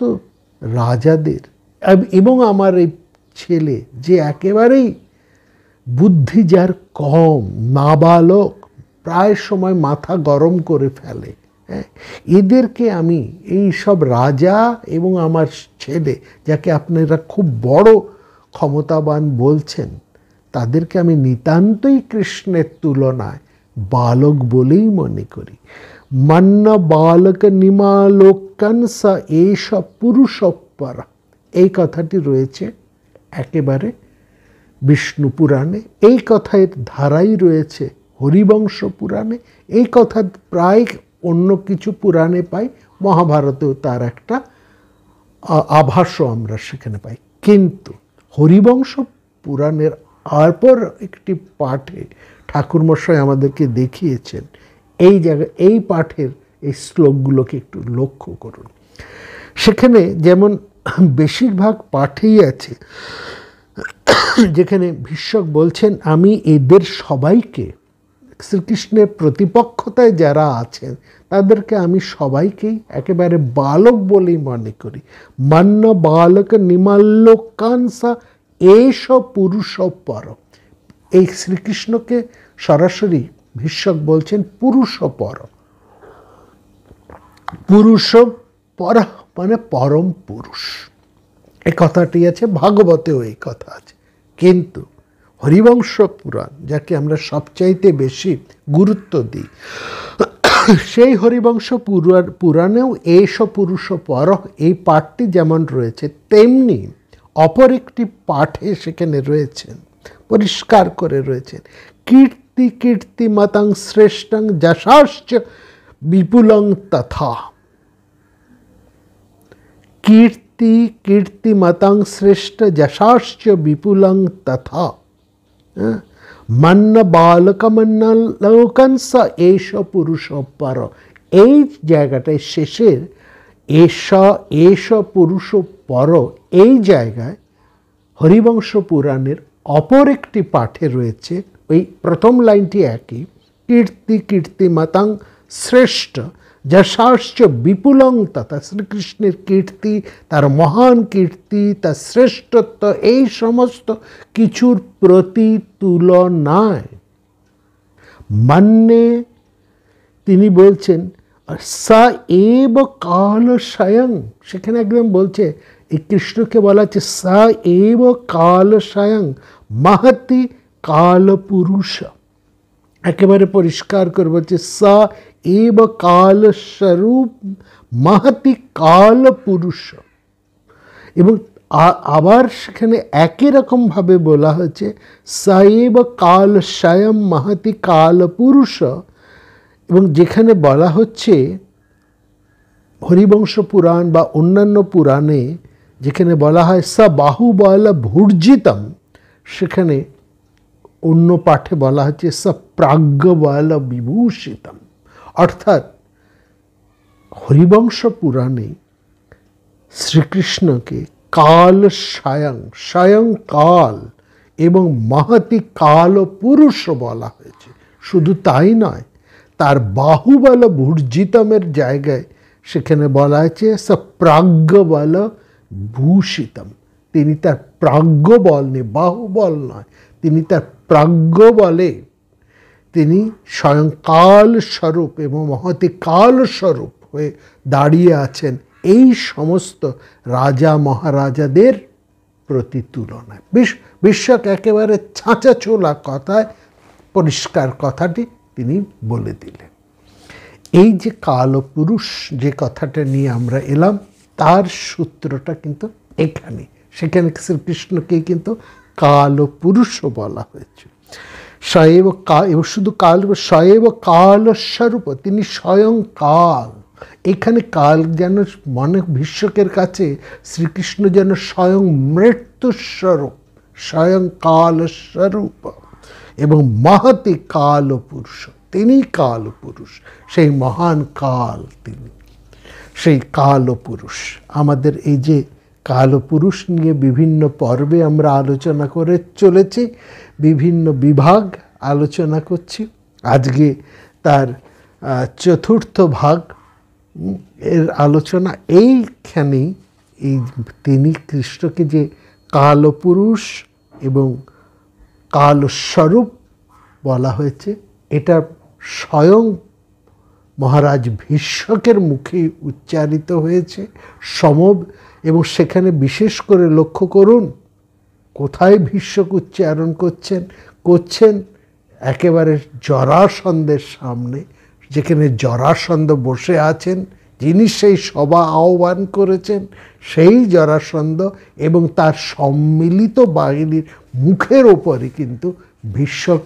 S1: রাজাদের এবং আমার এই ছেলে যে একেবারেই বুদ্ধি যার কম, নাবালক, প্রায় সময় মাথা গরম করে ফেলে, হ্যাঁ, এদেরকে আমি, এই সব রাজা এবং আমার ছেলে, যাকে আপনারা খুব বড় ক্ষমতাবান বলছেন, তাদেরকে আমি নিতান্তই কৃষ্ণের তুলনায় বালক বলেই মনে করি। মান্য বালক নিমালোকানসা এইসব পুরুষপর, এই কথাটি রয়েছে একেবারে বিষ্ণু পুরাণে, এই কথার ধারাই রয়েছে হরিবংশ পুরাণে, এই কথা প্রায় অন্য কিছু পুরাণে পাই, মহাভারতেও তার একটা আভাসও আমরা সেখানে পাই। কিন্তু হরিবংশ পুরাণের অপর একটি পাঠে ঠাকুরমশাই আমাদেরকে দেখিয়েছেন, এই জায়গায় এই পাঠের এই শ্লোকগুলোকে একটু লক্ষ্য করুন। সেখানে যেমন বেশিরভাগ পাঠেই আছে যেখানে ভীষ্মক বলছেন, আমি এদের সবাইকে, শ্রীকৃষ্ণের প্রতিপক্ষতায় যারা আছেন তাদেরকে আমি সবাইকেই একেবারে বালক বলেই মনে করি। মান্য বালক নিমাল্যকাংসা এষ পুরুষপর। এই শ্রীকৃষ্ণকে সরাসরি ভীষ্মক বলছেন পুরুষপর। পুরুষপর মানে পরম পুরুষ, এই কথাটি আছে, ভাগবতেও এই কথা আছে। কিন্তু হরিবংশ পুরাণ, যাকে আমরা সবচাইতে বেশি গুরুত্ব দিই, সেই হরিবংশ পুরাণেও এষ পুরুষপর এই পাঠটি যেমন রয়েছে, তেমনি অপর একটি পাঠে সেখানে রয়েছেন, পরিষ্কার করে রয়েছেন, কীর্তি কীর্তিমতং শ্রেষ্ঠং যশাশ্চ বিপুলং তথা। কীর্তি কীর্তিমতং শ্রেষ্ঠ যশাশ্চ বিপুলং তথা। মান্ন বালকমন্ন লোকন স এষ পুরুষ পর, এই জায়গাটায় শেষের এষ পুরুষ পর, এই জায়গায় হরিবংশ পুরাণের অপর একটি পাঠে রয়েছে ওই প্রথম লাইনটি একই, কীর্তি কীর্তিমতাং শ্রেষ্ঠ যশাশ্চ বিপুলং তথা, শ্রীকৃষ্ণের কীর্তি, তার মহান কীর্তি, তার শ্রেষ্ঠত্ব এই সমস্ত কিছুর প্রতি তুলনায় মান্যে তিনি বলছেন সা এব কাল স্বয়ং, সেখানে একদম বলছে এই কৃষ্ণকে বলা হচ্ছে সা এব কাল স্বয়ং মহতি কাল পুরুষ, একেবারে পরিষ্কার করে বলছে সা এব কাল স্বরূপ মহতি কাল পুরুষ। এবং আবার সেখানে একই রকমভাবে বলা হয়েছে সা এব কাল স্বয়ং মহতি কাল পুরুষ। এবং যেখানে বলা হচ্ছে হরিবংশ পুরাণ বা অন্যান্য পুরাণে যেখানে বলা হয় স বাহুবল ভূর্জিতম, সেখানে অন্য পাঠে বলা হচ্ছে স প্রাজ্ঞবল বিভূষিতম। অর্থাৎ হরিবংশ পুরাণে শ্রীকৃষ্ণকে কাল স্বয়ং, স্বয়ং কাল এবং মহতি কাল পুরুষ বলা হয়েছে। শুধু তাই নয়, তার বাহুবল ভূর্জিতমের জায়গায় সেখানে বলা হয়েছে স প্রাজ্ঞবল ভূষিতম, তিনি তার প্রাজ্ঞবল নিয়ে, বাহুবল নয়, তিনি তার প্রাজ্ঞবলে তিনি স্বয়ং কাল স্বরূপ এবং মহতি কাল স্বরূপ হয়ে দাঁড়িয়ে আছেন এই সমস্ত রাজা মহারাজাদের প্রতি তুলনায়। বিশ্বকে একেবারে ছাঁচা ছোলা কথায় পরিষ্কার কথাটি তিনি বলে দিলেন। এই যে কালপুরুষ যে কথাটা নিয়ে আমরা এলাম, তার সূত্রটা কিন্তু এখানে, সেখানে শ্রীকৃষ্ণকে কিন্তু কালপুরুষও বলা হয়েছে। স্বয়ং কাল, এবং শুধু কাল, স্বয়ং কাল স্বরূপ, তিনি স্বয়ং কাল। এখানে কাল যেন মনে ভীষ্মকের কাছে শ্রীকৃষ্ণ যেন স্বয়ং মৃত্যুস্বরূপ, স্বয়ং কাল স্বরূপ এবং মহতি কাল পুরুষ, তিনি কাল পুরুষ, সেই মহান কাল তিনি, সেই কাল পুরুষ। আমাদের এই যে কালপুরুষ নিয়ে বিভিন্ন পর্বে আমরা আলোচনা করে চলেছি, বিভিন্ন বিভাগ আলোচনা করছি। আজকে তার চতুর্থ ভাগ এর আলোচনা। এইখানেই এই তিনি কৃষ্ণকে যে কালপুরুষ এবং কালস্বরূপ বলা হয়েছে, এটা স্বয়ং মহারাজ ভীষ্মকের মুখে উচ্চারিত হয়েছে এবং সেখানে বিশেষ করে লক্ষ্য করুন কোথায় ভীষ্মক উচ্চারণ করছেন একেবারে জরাসন্ধের সামনে, যেখানে জরাসন্ধ বসে আছেন, যিনি সেই সভা আহ্বান করেছেন, সেই জরাসন্ধ এবং তার সম্মিলিত বাহিনীর মুখের ওপরে কিন্তু ভীষ্মক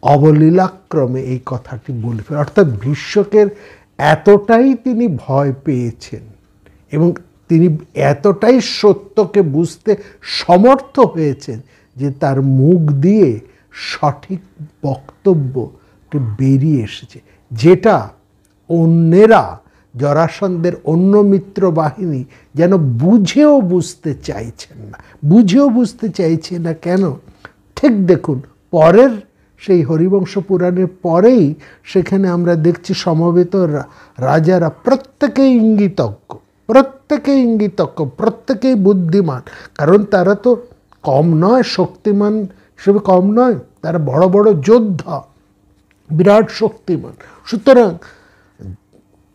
S1: অবলীলাক্রমে এই কথাটি বলে ফেলেন। অর্থাৎ ভীষ্মকের এতটাই তিনি ভয় পেয়েছেন এবং তিনি এতটাই সত্যকে বুঝতে সমর্থ হয়েছেন যে তার মুখ দিয়ে সঠিক বক্তব্যটি বেরিয়ে এসেছে, যেটা অন্যেরা, জরাসন্ধের অন্য মিত্র বাহিনী যেন বুঝেও বুঝতে চাইছে না। কেন? ঠিক দেখুন, পরের সেই হরিবংশ পুরাণের পরেই সেখানে আমরা দেখছি সমবেত রাজারা প্রত্যেকেই ইঙ্গিতজ্ঞ, প্রত্যেকেই বুদ্ধিমান, কারণ তারা তো কম নয়, শক্তিমান হিসেবে কম নয়, তারা বড় বড় যোদ্ধা, বিরাট শক্তিমান। সুতরাং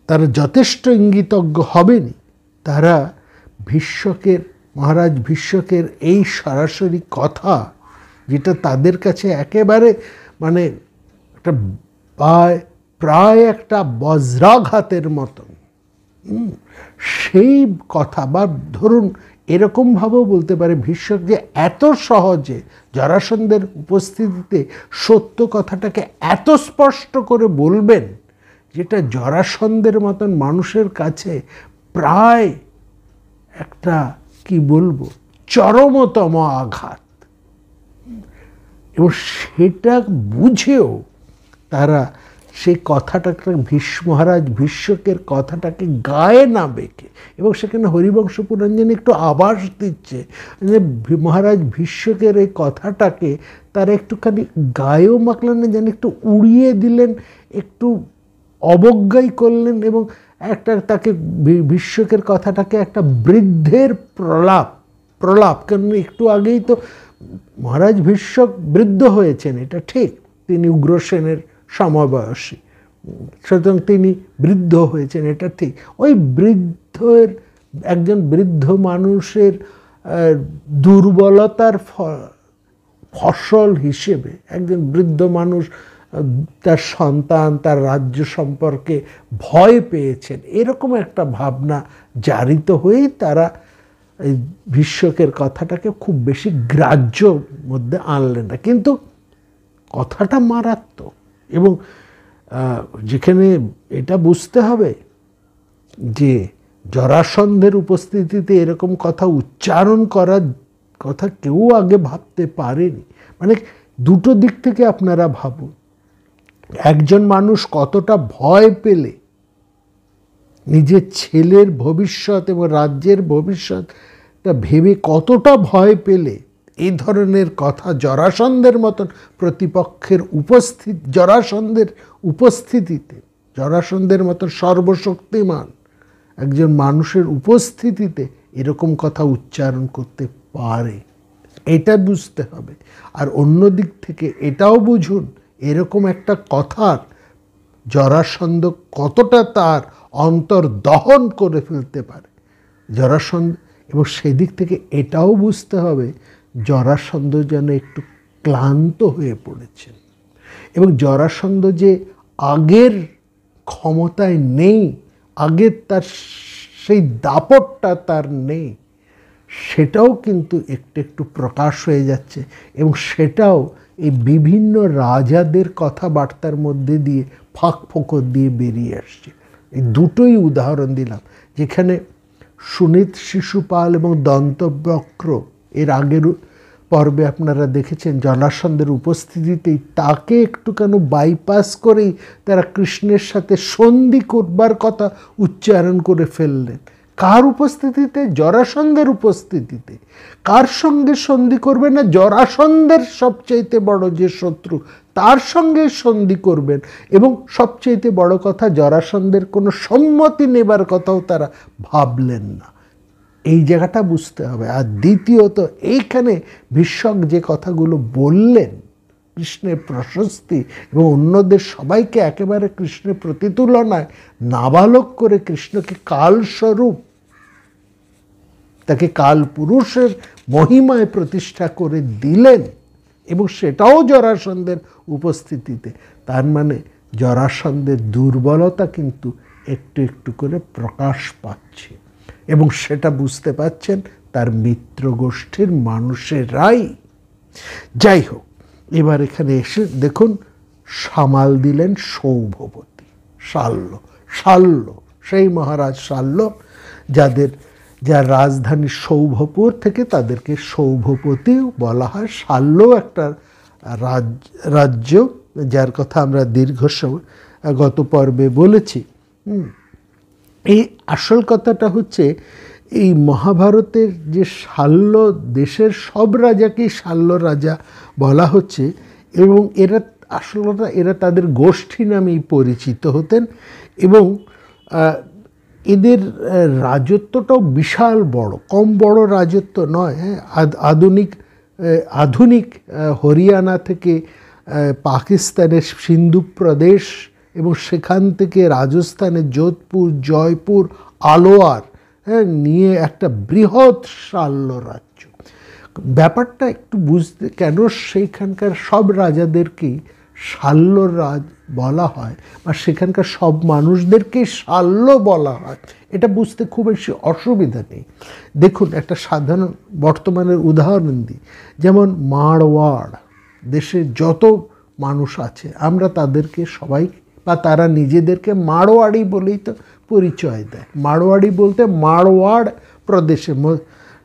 S1: তারা যথেষ্ট ইঙ্গিতজ্ঞ হবেনই। তারা মহারাজ ভীষ্মকের এই সরাসরি কথা, যেটা তাদের কাছে একেবারে মানে একটা প্রায় একটা বজ্রাঘাতের মতন, সেই কথা, বা ধরুন এরকমভাবেও বলতে পারে ভীষ্মক যে এত সহজে জরাসন্ধের উপস্থিতিতে সত্য কথাটাকে এত স্পষ্ট করে বলবেন, যেটা জরাসন্ধের মতন মানুষের কাছে প্রায় একটা কি বলবো চরমতম আঘাত। এবং সেটা বুঝেও তারা সেই কথাটাকে মহারাজ ভীষ্মকের কথাটাকে গায়ে না বেঁকে, এবং সেখানে হরিবংশ পুরাণ একটু আভাস দিচ্ছে যে মহারাজ ভীষ্মকের এই কথাটাকে তারা একটুখানি গায়েও মাখলেন না, যেন একটু উড়িয়ে দিলেন, একটু অবজ্ঞাই করলেন, এবং একটা তাকে ভীষ্মকের কথাটাকে একটা বৃদ্ধের প্রলাপ কারণ একটু আগেই তো মহারাজ ভীষ্মক বৃদ্ধ হয়েছেন, এটা ঠিক, তিনি উগ্রসেনের সমবয়সী, সুতরাং তিনি বৃদ্ধ হয়েছেন, এটা ঠিক। ওই বৃদ্ধের একজন বৃদ্ধ মানুষের দুর্বলতার ফসল হিসেবে একজন বৃদ্ধ মানুষ তার সন্তান তার রাজ্য সম্পর্কে ভয় পেয়েছেন, এরকম একটা ভাবনা জারিত হয়েই তারা এই ভীষ্মকের কথাটাকে খুব বেশি গ্রাহ্য মধ্যে আনলেন না। কিন্তু কথাটা মারাত্মক, এবং যেখানে এটা বুঝতে হবে যে জরাসন্ধের উপস্থিতিতে এরকম কথা উচ্চারণ করার কথা কেউ আগে ভাবতে পারেনি। মানে দুটো দিক থেকে আপনারা ভাবুন, একজন মানুষ কতটা ভয় পেলে নিজের ছেলের ভবিষ্যৎ এবং রাজ্যের ভবিষ্যৎটা ভেবে কতটা ভয় পেলে এই ধরনের কথা জরাসন্ধের মতন প্রতিপক্ষের জরাসন্ধের মতন সর্বশক্তিমান একজন মানুষের উপস্থিতিতে এরকম কথা উচ্চারণ করতে পারে, এটা বুঝতে হবে। আর অন্য দিক থেকে এটাও বুঝুন, এরকম একটা কথার জরাসন্ধ কতটা তার অন্তর দহন করে ফেলতে পারে জরাসন্ধ, এবং সেদিক থেকে এটাও বুঝতে হবে জরাসন্ধ যেন একটু ক্লান্ত হয়ে পড়েছেন, এবং জরাসন্ধ যে আগের ক্ষমতায় নেই, আগের তার সেই দাপটটা তার নেই, সেটাও কিন্তু একটু একটু প্রকাশ হয়ে যাচ্ছে, এবং সেটাও এই বিভিন্ন রাজাদের কথাবার্তার মধ্যে দিয়ে ফাঁক ফোকর দিয়ে বেরিয়ে আসছে। এই দুটোই উদাহরণ দিলাম, যেখানে সুনীত শিশুপাল এবং দন্তবক্র এর আগের পর্বে আপনারা দেখেছেন জরাসন্ধের উপস্থিতিতেই তাকে একটু কেন বাইপাস করেই তারা কৃষ্ণের সাথে সন্ধি করবার কথা উচ্চারণ করে ফেললেন। কার উপস্থিতিতে? জরাসন্ধের উপস্থিতিতে। কার সঙ্গে সন্ধি করবেন না? জরাসন্ধের সবচাইতে বড় যে শত্রু তার সঙ্গে সন্ধি করবেন, এবং সবচাইতে বড় কথা জরাসন্ধের কোনো সম্মতি নেবার কথাও তারা ভাবলেন না। এই জায়গাটা বুঝতে হবে। আর দ্বিতীয়ত এইখানে ভীষ্মক যে কথাগুলো বললেন কৃষ্ণের প্রশস্তি এবং অন্যদের সবাইকে একেবারে কৃষ্ণের প্রতিতুলনায় নাবালক করে কৃষ্ণকে কালস্বরূপ, তাকে কাল পুরুষের মহিমায় প্রতিষ্ঠা করে দিলেন, এবং সেটাও জরাসন্ধের উপস্থিতিতে। তার মানে জরাসন্ধের দুর্বলতা কিন্তু একটু একটু করে প্রকাশ পাচ্ছে, এবং সেটা বুঝতে পাচ্ছেন তার মিত্র গোষ্ঠীর মানুষেরাই। যাই হোক, এবার এখানে এসে দেখুন সামাল দিলেন সৌভবতী, শাল্য, সেই মহারাজ শাল্য যার রাজধানী সৌভপুর থেকে তাদেরকে সৌভপতিও বলা হয়। শাল্য একটা রাজ্য যার কথা আমরা দীর্ঘ সময় গত পর্বে বলেছি। এই আসল কথাটা হচ্ছে এই মহাভারতের যে শাল্য, দেশের সব রাজাকেই শাল্য রাজা বলা হচ্ছে, এবং এরা তাদের গোষ্ঠী নামেই পরিচিত হতেন, এবং এদের রাজত্বটাও বিশাল বড়, কম বড় রাজত্ব নয়। হ্যাঁ, আধুনিক হরিয়ানা থেকে পাকিস্তানের সিন্ধু প্রদেশ এবং সেখান থেকে রাজস্থানের যোধপুর, জয়পুর, আলোয়ার নিয়ে একটা বৃহৎ শাল্য রাজ্য। ব্যাপারটা একটু বুঝতে, কেন সেইখানকার সব রাজাদেরকেই শাল্য রাজ বলা হয় বা সেখানকার সব মানুষদেরকেই শাল্য বলা হয়, এটা বুঝতে খুব বেশি অসুবিধা নেই। দেখুন একটা সাধারণ বর্তমানের উদাহরণ দিই, যেমন মারওয়াড় দেশে যত মানুষ আছে আমরা তাদেরকে সবাই বা তারা নিজেদেরকে মারোয়াড়ি বলেই তো পরিচয় দেয়। মারোয়াড়ি বলতে মারওয়াড় প্রদেশে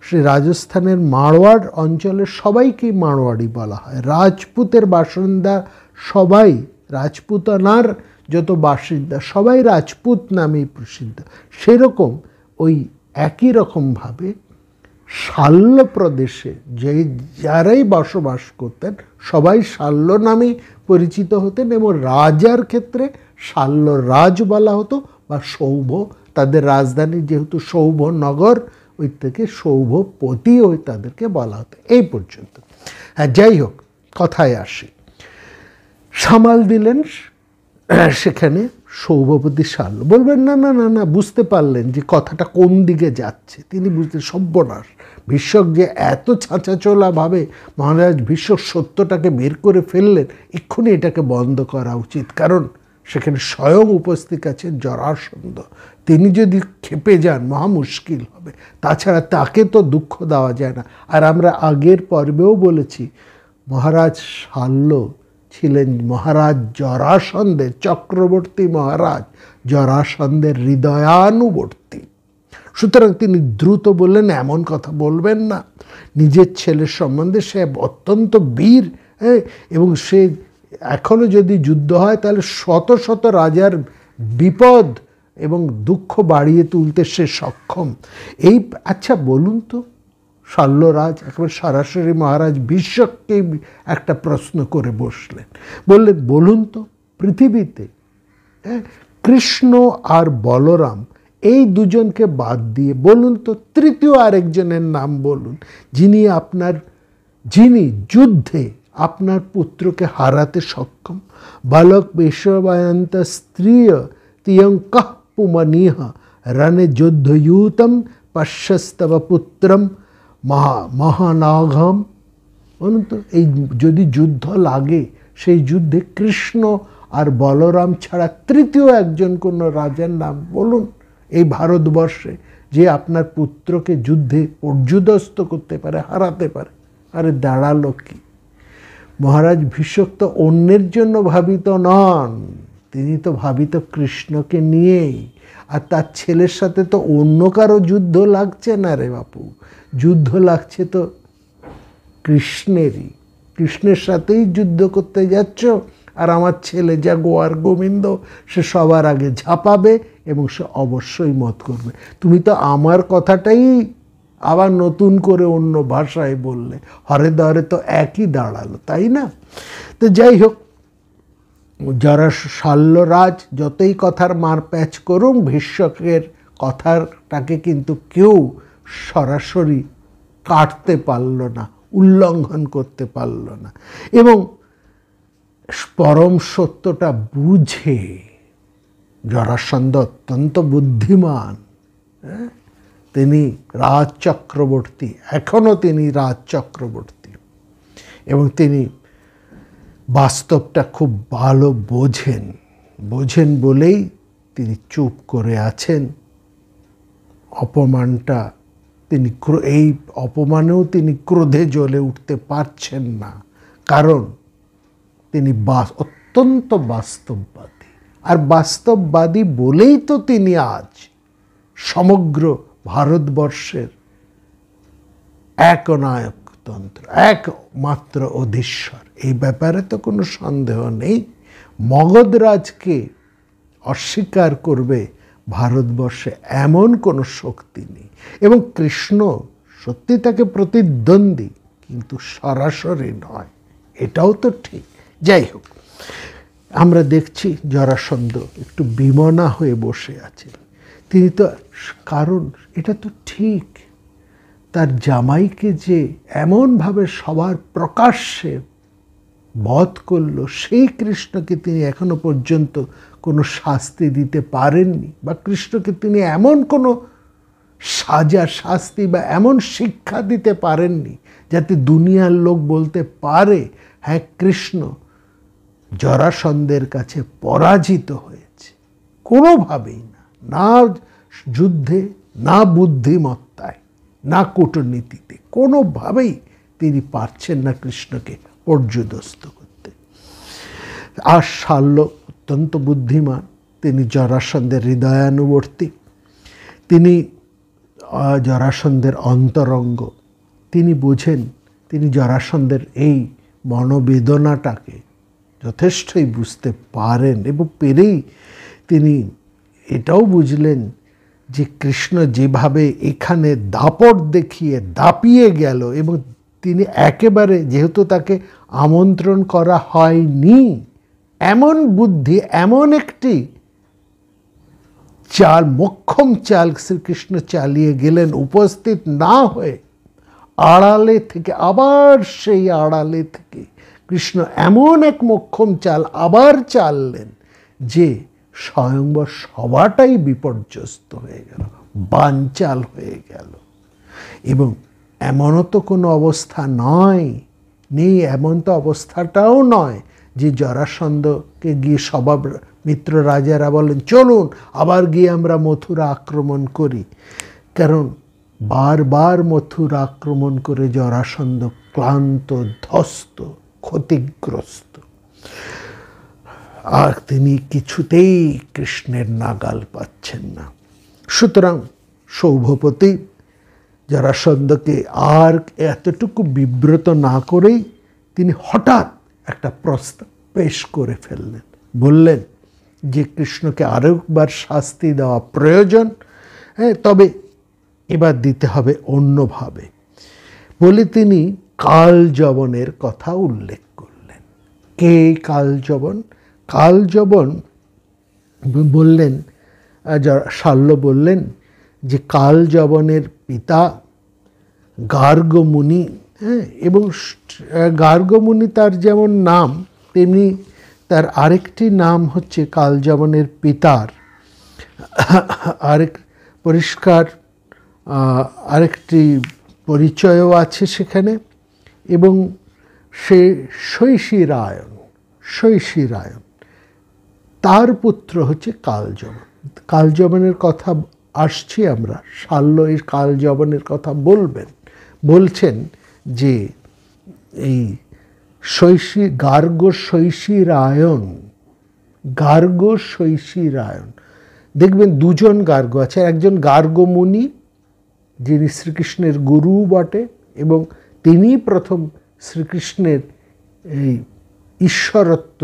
S1: সে রাজস্থানের মারওয়াড় অঞ্চলের সবাইকেই মারওয়াড়ি বলা হয়। রাজপুতের বাসিন্দা সবাই, রাজপুতানার যত বাসিন্দা সবাই রাজপুত নামেই প্রসিদ্ধ। সেরকম ওই একই রকমভাবে শাল্য প্রদেশে যারাই বসবাস করতেন সবাই শাল্য নামেই পরিচিত হতেন, এবং রাজার ক্ষেত্রে শাল্য রাজ বলা হতো বা সৌভ। তাদের রাজধানী যেহেতু সৌভনগর, ওই থেকে সৌভপতি ওই তাদেরকে বলা হতো। এই পর্যন্ত। হ্যাঁ, যাই হোক, কথায় আসি। সামাল দিলেন সেখানে সৌভপতি শাল্য। বলবেন না না না না, বুঝতে পারলেন যে কথাটা কোন দিকে যাচ্ছে। তিনি বুঝতে সর্বনাশ, ভীষ্মক যে এত ছাঁচাচোলাভাবে মহারাজ ভীষ্মক সত্যটাকে বের করে ফেললেন, এক্ষুনি এটাকে বন্ধ করা উচিত। কারণ সেখানে স্বয়ং উপস্থিত আছেন জরাসন্ধ। তিনি যদি ক্ষেপে যান মহা মুশকিল হবে। তাছাড়া তাকে তো দুঃখ দেওয়া যায় না। আর আমরা আগের পর্বেও বলেছি, মহারাজ শাল্য ছিলেন মহারাজ জরাসন্ধের, চক্রবর্তী মহারাজ জরাসন্ধের হৃদয়ানুবর্তী। সুতরাং তিনি দ্রুত বললেন, এমন কথা বলবেন না। নিজের ছেলের সম্বন্ধে সে অত্যন্ত বীর, হ্যাঁ, এবং সে এখনও যদি যুদ্ধ হয় তাহলে শত শত রাজার বিপদ এবং দুঃখ বাড়িয়ে তুলতে সে সক্ষম। এই আচ্ছা বলুন তো, শাল্যরাজ একেবারে সরাসরি মহারাজ ভীষ্মককে একটা প্রশ্ন করে বসলেন। বললেন, বলুন তো পৃথিবীতে কৃষ্ণ আর বলরাম এই দুজনকে বাদ দিয়ে বলুন তো তৃতীয় আরেকজনের নাম বলুন, যিনি যুদ্ধে আপনার পুত্রকে হারাতে সক্ষম। বালক বেশবায়ন্ত স্ত্রিয় তিয়ঙ্কঃ পুমনিহ রণে যুদ্ধয়ূতম পশ্যস্তব পুত্রম মহানাঘম। বলুন তো, এই যদি যুদ্ধ লাগে, সেই যুদ্ধে কৃষ্ণ আর বলরাম ছাড়া তৃতীয় একজন কোনো রাজার নাম বলুন এই ভারতবর্ষে, যে আপনার পুত্রকে যুদ্ধে পর্যুদস্ত করতে পারে, হারাতে পারে। আরে দাঁড়ালো কি? মহারাজ ভীষ্মক তো অন্যের জন্য ভাবিত নন, তিনি তো ভাবিত কৃষ্ণকে নিয়েই। আর তার ছেলের সাথে তো অন্য কারো যুদ্ধ লাগছে না রে বাপু, যুদ্ধ লাগছে তো কৃষ্ণেরই। কৃষ্ণের সাথেই যুদ্ধ করতে যাচ্ছ, আর আমার ছেলে যা গোয়ার গোবিন্দ, সে সবার আগে ঝাঁপাবে এবং সে অবশ্যই মত করবে। তুমি তো আমার কথাটাই আবার নতুন করে অন্য ভাষায় বললে, হরে দরে তো একই দাঁড়ালো, তাই না? তো যাই হোক, যারা শাল্যরাজ যতই কথার মারপ্যাচ করুন, ভীষ্মকের কথাটাকে কিন্তু কেউ সরাসরি কাটতে পারল না, উল্লঙ্ঘন করতে পারল না। এবং পরম সত্যটা বুঝে জরাসন্ধ অত্যন্ত বুদ্ধিমান, তিনি রাজ চক্রবর্তী, এখনও তিনি রাজ চক্রবর্তী, এবং তিনি বাস্তবটা খুব ভালো বোঝেন বলেই তিনি চুপ করে আছেন। অপমানটা এই অপমানেও তিনি ক্রোধে জ্বলে উঠতে পারছেন না, কারণ তিনি অত্যন্ত বাস্তববাদী। আর বাস্তববাদী বলেই তো তিনি আজ সমগ্র ভারতবর্ষের একনায়কতন্ত্র, একমাত্র অধীশ্বর। এই ব্যাপারে তো কোনো সন্দেহ নেই। মগধরাজকে অস্বীকার করবে ভারতবর্ষে এমন কোনো শক্তি নেই। এবং কৃষ্ণ সত্যি তাকে প্রতিদ্বন্দ্বী, কিন্তু সরাসরি নয়, এটাও তো ঠিক। যাই হোক, আমরা দেখছি জরাসন্ধ একটু বিমনা হয়ে বসে আছেন। তিনি তো, কারণ এটা তো ঠিক, তার জামাইকে যে এমনভাবে সবার প্রকাশ্যে বধ করলো, সেই কৃষ্ণকে তিনি এখনো পর্যন্ত কোনো শাস্তি দিতে পারেননি, বা কৃষ্ণকে তিনি এমন কোনো শাস্তি বা এমন শিক্ষা দিতে পারেননি যাতে দুনিয়ার লোক বলতে পারে, হ্যাঁ, কৃষ্ণ জরাসন্ধের কাছে পরাজিত হয়েছে। কোনোভাবেই না, না যুদ্ধে, না বুদ্ধিমত্তায়, না কূটনীতিতে, কোনোভাবেই তিনি পারছেন না কৃষ্ণকে পর্যুদস্ত করতে। আর শাল্য অত্যন্ত বুদ্ধিমান, তিনি জরাসন্ধের হৃদয়ানুবর্তী। তিনি জরাসন্ধের অন্তরঙ্গ, তিনি বোঝেন, তিনি জরাসন্ধের এই মনোবেদনাটাকে যথেষ্টই বুঝতে পারেন এবং পেরেই তিনি এটাও বুঝলেন যে কৃষ্ণ যেভাবে এখানে দাপট দেখিয়ে দাপিয়ে গেল এবং তিনি একেবারে, যেহেতু তাকে আমন্ত্রণ করা হয়নি, এমন বুদ্ধি, এমন একটি চাল, মোক্ষম চাল শ্রীকৃষ্ণ চালিয়ে গেলেন, উপস্থিত না হয়ে আড়ালে থেকে, আবার সেই আড়ালে থেকে কৃষ্ণ এমন এক মোক্ষম চাল আবার চাললেন যে স্বয়ংবর সবাটাই বিপর্যস্ত হয়ে গেল, বানচাল হয়ে গেল। এবং এমনও তো কোনো অবস্থা নেই, এমন তো অবস্থাটাও নয় যে জরাসন্ধকে গিয়ে সবাব মিত্র রাজারা বলেন চলুন আবার গিয়ে আমরা মথুরা আক্রমণ করি, কারণ বারবার মথুরা আক্রমণ করে জরাসন্ধ ক্লান্ত, ধ্বস্ত, ক্ষতিগ্রস্ত, আর তিনি কিছুতেই কৃষ্ণের নাগাল পাচ্ছেন না। সুতরাং সৌভপতি জরাসন্ধকে আর এতটুকু বিব্রত না করেই তিনি হঠাৎ একটা প্রস্তাব পেশ করে ফেললেন, বললেন যে কৃষ্ণকে আরেকবার শাস্তি দেওয়া প্রয়োজন, তবে এবার দিতে হবে অন্যভাবে, বলে তিনি কালযবনের কথা উল্লেখ করলেন। কে কালযবন? কালযবন বললেন, শাল্য বললেন যে কালযবনের পিতা গার্গমুনি, এবং গার্গমুনি তার যেমন নাম তেমনি তার আরেকটি নাম হচ্ছে কালযবনের পিতার আরেক পরিষ্কার আরেকটি পরিচয়ও আছে সেখানে, এবং সে শৈশিরায়ণ, তার পুত্র হচ্ছে কালযবন। কালযবনের কথা আসছি আমরা, শাল্য এই কালযবনের কথা বলছেন যে এই গার্গ শৈশিরায়ণ, দেখবেন দুজন গার্গ আছে, একজন গার্গমুনি যিনি শ্রীকৃষ্ণের গুরু বটে এবং তিনি প্রথম শ্রীকৃষ্ণের এই ঈশ্বরত্ব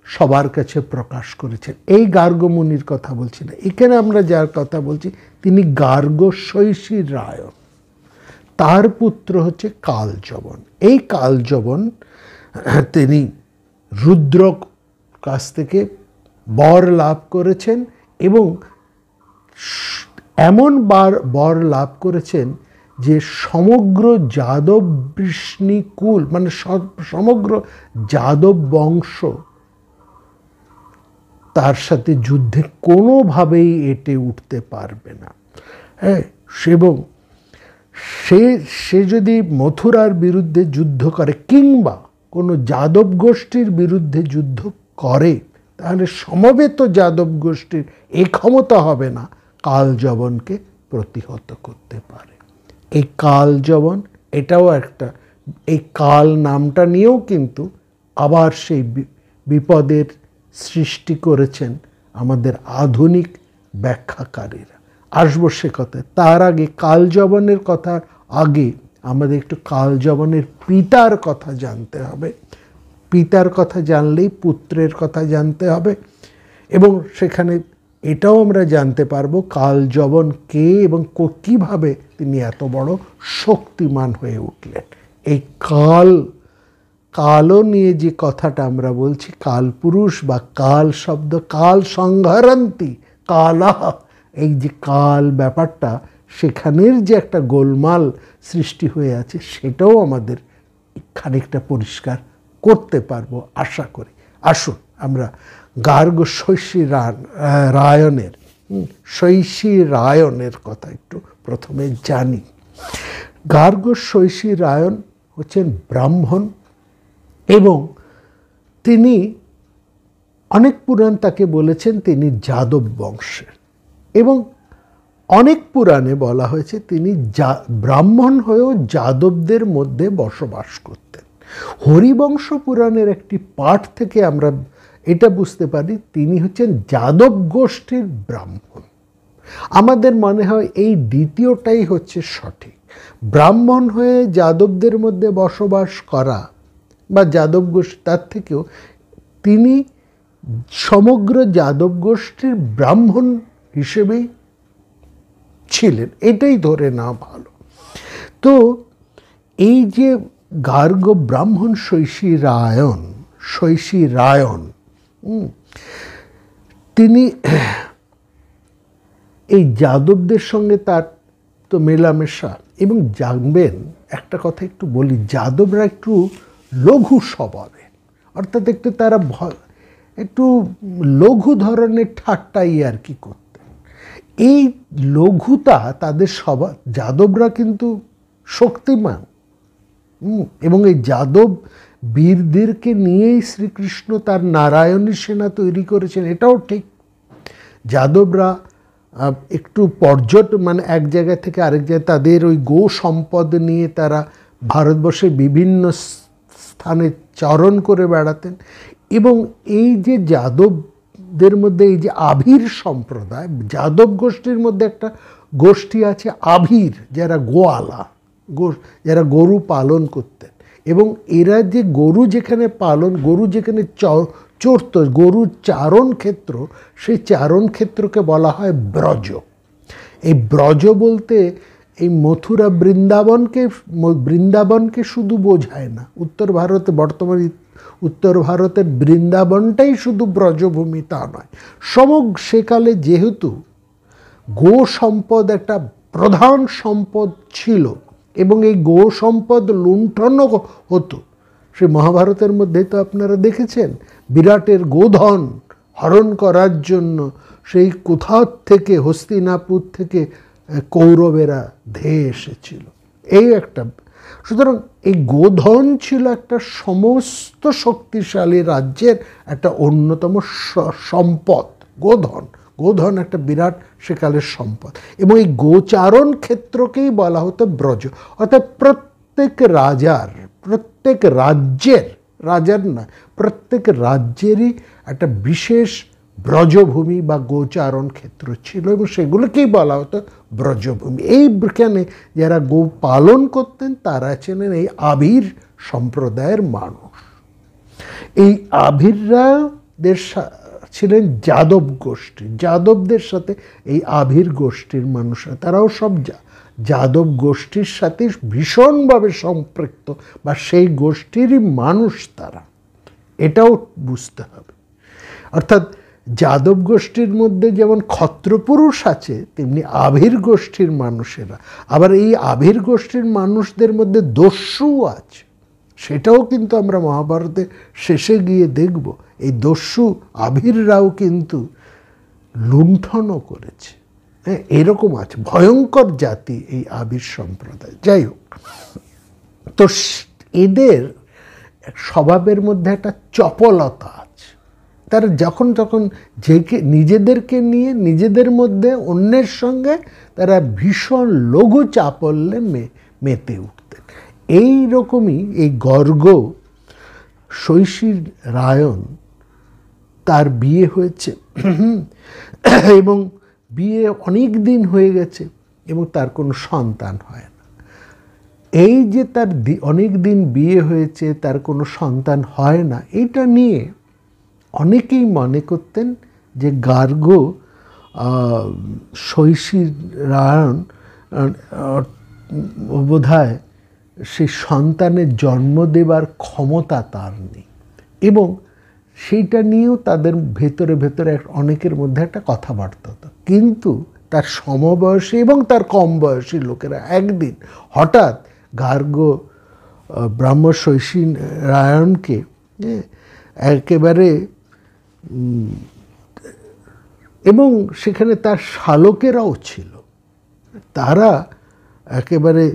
S1: সবার কাছে প্রকাশ করেছেন। এই গার্গমুনির কথা বলছি না, এখানে আমরা যার কথা বলছি তিনি গার্গ শৈশিরায়ণ, তার পুত্র হচ্ছে কালযবন। এই কালযবন তিনি রুদ্র কাছ থেকে বর লাভ করেছেন এবং এমন বর লাভ করেছেন যে সমগ্র যাদব বৃষ্ণিকুল, মানে সমগ্র যাদব বংশ তার সাথে যুদ্ধে কোনোভাবেই এটে উঠতে পারবে না। এবং সে যদি মথুরার বিরুদ্ধে যুদ্ধ করে কিংবা কোনো যাদব গোষ্ঠীর বিরুদ্ধে যুদ্ধ করে, তাহলে সমবেত যাদব গোষ্ঠীর এই ক্ষমতা হবে না কালযবনকে প্রতিহত করতে পারে। এই কালযবন, এটাও একটা, এই কাল নামটা নিয়েও কিন্তু আবার সেই বিপদের সৃষ্টি করেছেন আমাদের আধুনিক ব্যাখ্যাকারীরা। আসবো সে কথায়, তার আগে কালযবনের কথা আগে আমাদের একটু কালযবনের পিতার কথা জানতে হবে। পিতার কথা জানলেই পুত্রের কথা জানতে হবে এবং সেখানে এটাও আমরা জানতে পারবো কালযবন কে এবং কীভাবে তিনি এত বড় শক্তিমান হয়ে উঠলেন। এই কালও নিয়ে যে কথাটা আমরা বলছি, কালপুরুষ বা কাল শব্দ, কাল সংহরন্তি কালা, এই যে কাল ব্যাপারটা, সেখানের যে একটা গোলমাল সৃষ্টি হয়ে আছে সেটাও আমাদের খানিকটা পরিষ্কার করতে পারবো আশা করি। আসুন আমরা গার্গ শৈশিরায়ণের কথা একটু প্রথমে জানি। গার্গ শৈশিরায়ণ হচ্ছেন ব্রাহ্মণ এবং তিনি, অনেক পুরাণ তাকে বলেছেন তিনি যাদব বংশের, এবং অনেক পুরাণে বলা হয়েছে তিনি ব্রাহ্মণ হয়েও যাদবদের মধ্যে বসবাস করতেন। হরিবংশ পুরাণের একটি পাঠ থেকে আমরা এটা বুঝতে পারি তিনি হচ্ছেন যাদব গোষ্ঠীর ব্রাহ্মণ। আমাদের মনে হয় এই দ্বিতীয়টাই হচ্ছে সঠিক। ব্রাহ্মণ হয়ে যাদবদের মধ্যে বসবাস করা বা যাদব গোষ্ঠী, তার থেকেও তিনি সমগ্র যাদব গোষ্ঠীর ব্রাহ্মণ হিসেবেই ছিলেন, এটাই ধরে নেওয়া ভালো। তো এই যে গার্গ ব্রাহ্মণ শৈশী রায়ন তিনি এই যাদবদের সঙ্গে তার তো মেলামেশা, এবং জানবেন একটা কথা একটু বলি, যাদবরা একটু লঘু স্বভাবের, অর্থাৎ একটু তারা একটু লঘু ধরনের ঠাট্টাই আর কি করতেন। এই লঘুতা তাদের স্বভাব, যাদবরা কিন্তু শক্তিমান, এবং এই যাদব বীরদেরকে নিয়েই শ্রীকৃষ্ণ তার নারায়ণী সেনা তৈরি করেছেন, এটাও ঠিক। যাদবরা একটু মানে এক জায়গা থেকে আরেক জায়গায় তাদের ওই গো সম্পদ নিয়ে তারা ভারতবর্ষের বিভিন্ন স্থানে চরণ করে বেড়াতেন। এবং এই যে যাদবদের মধ্যে এই যে আভীর সম্প্রদায়, যাদব গোষ্ঠীর মধ্যে একটা গোষ্ঠী আছে আভীর, যারা গোয়ালা, যারা গরু পালন করতেন, এবং এরা যে গরু যেখানে গরু যেখানে চড়ত, গরুর চারণ ক্ষেত্র, সেই চারণ ক্ষেত্রকে বলা হয় ব্রজ। এই ব্রজ বলতে এই মথুরা বৃন্দাবনকে শুধু বোঝায় না। উত্তর ভারতে বর্তমানে উত্তর ভারতের বৃন্দাবনটাই শুধু ব্রজভূমি তা নয়, সেকালে যেহেতু গো সম্পদ একটা প্রধান সম্পদ ছিল এবং এই গো সম্পদ লুণ্ঠনও হতো, সে মহাভারতের মধ্যে তো আপনারা দেখেছেন বিরাটের গোধন হরণ করার জন্য সেই কোথাও থেকে হস্তিনাপুর থেকে কৌরবেরা ধেয়ে এসেছিল, এই একটা। সুতরাং এই গোধন ছিল একটা সমস্ত শক্তিশালী রাজ্যের একটা অন্যতম সম্পদ। গোধন একটা বিরাট সেকালের সম্পদ, এবং এই গোচারণ ক্ষেত্রকেই বলা হতো ব্রজ। অর্থাৎ প্রত্যেক রাজ্যেরই একটা বিশেষ ব্রজভূমি বা গোচারণ ক্ষেত্র ছিল, এবং সেগুলোকেই বলা হতো ব্রজভূমি। এইখানে যারা গো পালন করতেন তারা ছিলেন এই আভীর সম্প্রদায়ের মানুষ। এই আভীররা ছিলেন যাদব গোষ্ঠী, যাদবদের সাথে এই আভীর গোষ্ঠীর মানুষরা, তারাও সব যাদব গোষ্ঠীর সাথে ভীষণভাবে সম্পৃক্ত বা সেই গোষ্ঠীরই মানুষ তারা, এটাও বুঝতে হবে। অর্থাৎ যাদব গোষ্ঠীর মধ্যে যেমন ক্ষত্রপুরুষ আছে, তেমনি আভীর গোষ্ঠীর মানুষেরা, আবার এই আভীর গোষ্ঠীর মানুষদের মধ্যে দস্যু আছে, সেটাও কিন্তু আমরা মহাভারতে শেষে গিয়ে দেখব। এই দস্যু আভীররাও কিন্তু লুণ্ঠনও করেছে, হ্যাঁ, এরকম আছে, ভয়ঙ্কর জাতি এই আভীর সম্প্রদায়। যাই হোক, তো এদের স্বভাবের মধ্যে একটা চপলতা আছে। তারা যখন নিজেদেরকে নিয়ে নিজেদের মধ্যে অন্যের সঙ্গে তারা ভীষণ লঘু চাপল্যে মেতে উঠতেন। এই রকমই এই গর্গ শৈশী রায়ন, তার বিয়ে হয়েছে এবং বিয়ে অনেক দিন হয়ে গেছে এবং তার কোনো সন্তান হয় না। এই যে তার অনেক দিন বিয়ে হয়েছে, তার কোনো সন্তান হয় না, এইটা নিয়ে অনেকেই মনে করতেন যে গার্গ শৈশী রায়ন বোধহয় সেই সন্তানের জন্ম দেবার ক্ষমতা তার নেই, এবং সেইটা নিয়েও তাদের ভেতরে অনেকের মধ্যে একটা কথাবার্তা হতো। কিন্তু তার সমবয়সী এবং তার কম বয়সী লোকেরা একদিন হঠাৎ গার্গ ব্রাহ্ম শৈশী রায়নকে একেবারে, এবং সেখানে তার শালকেরাও ছিল, তারা একেবারে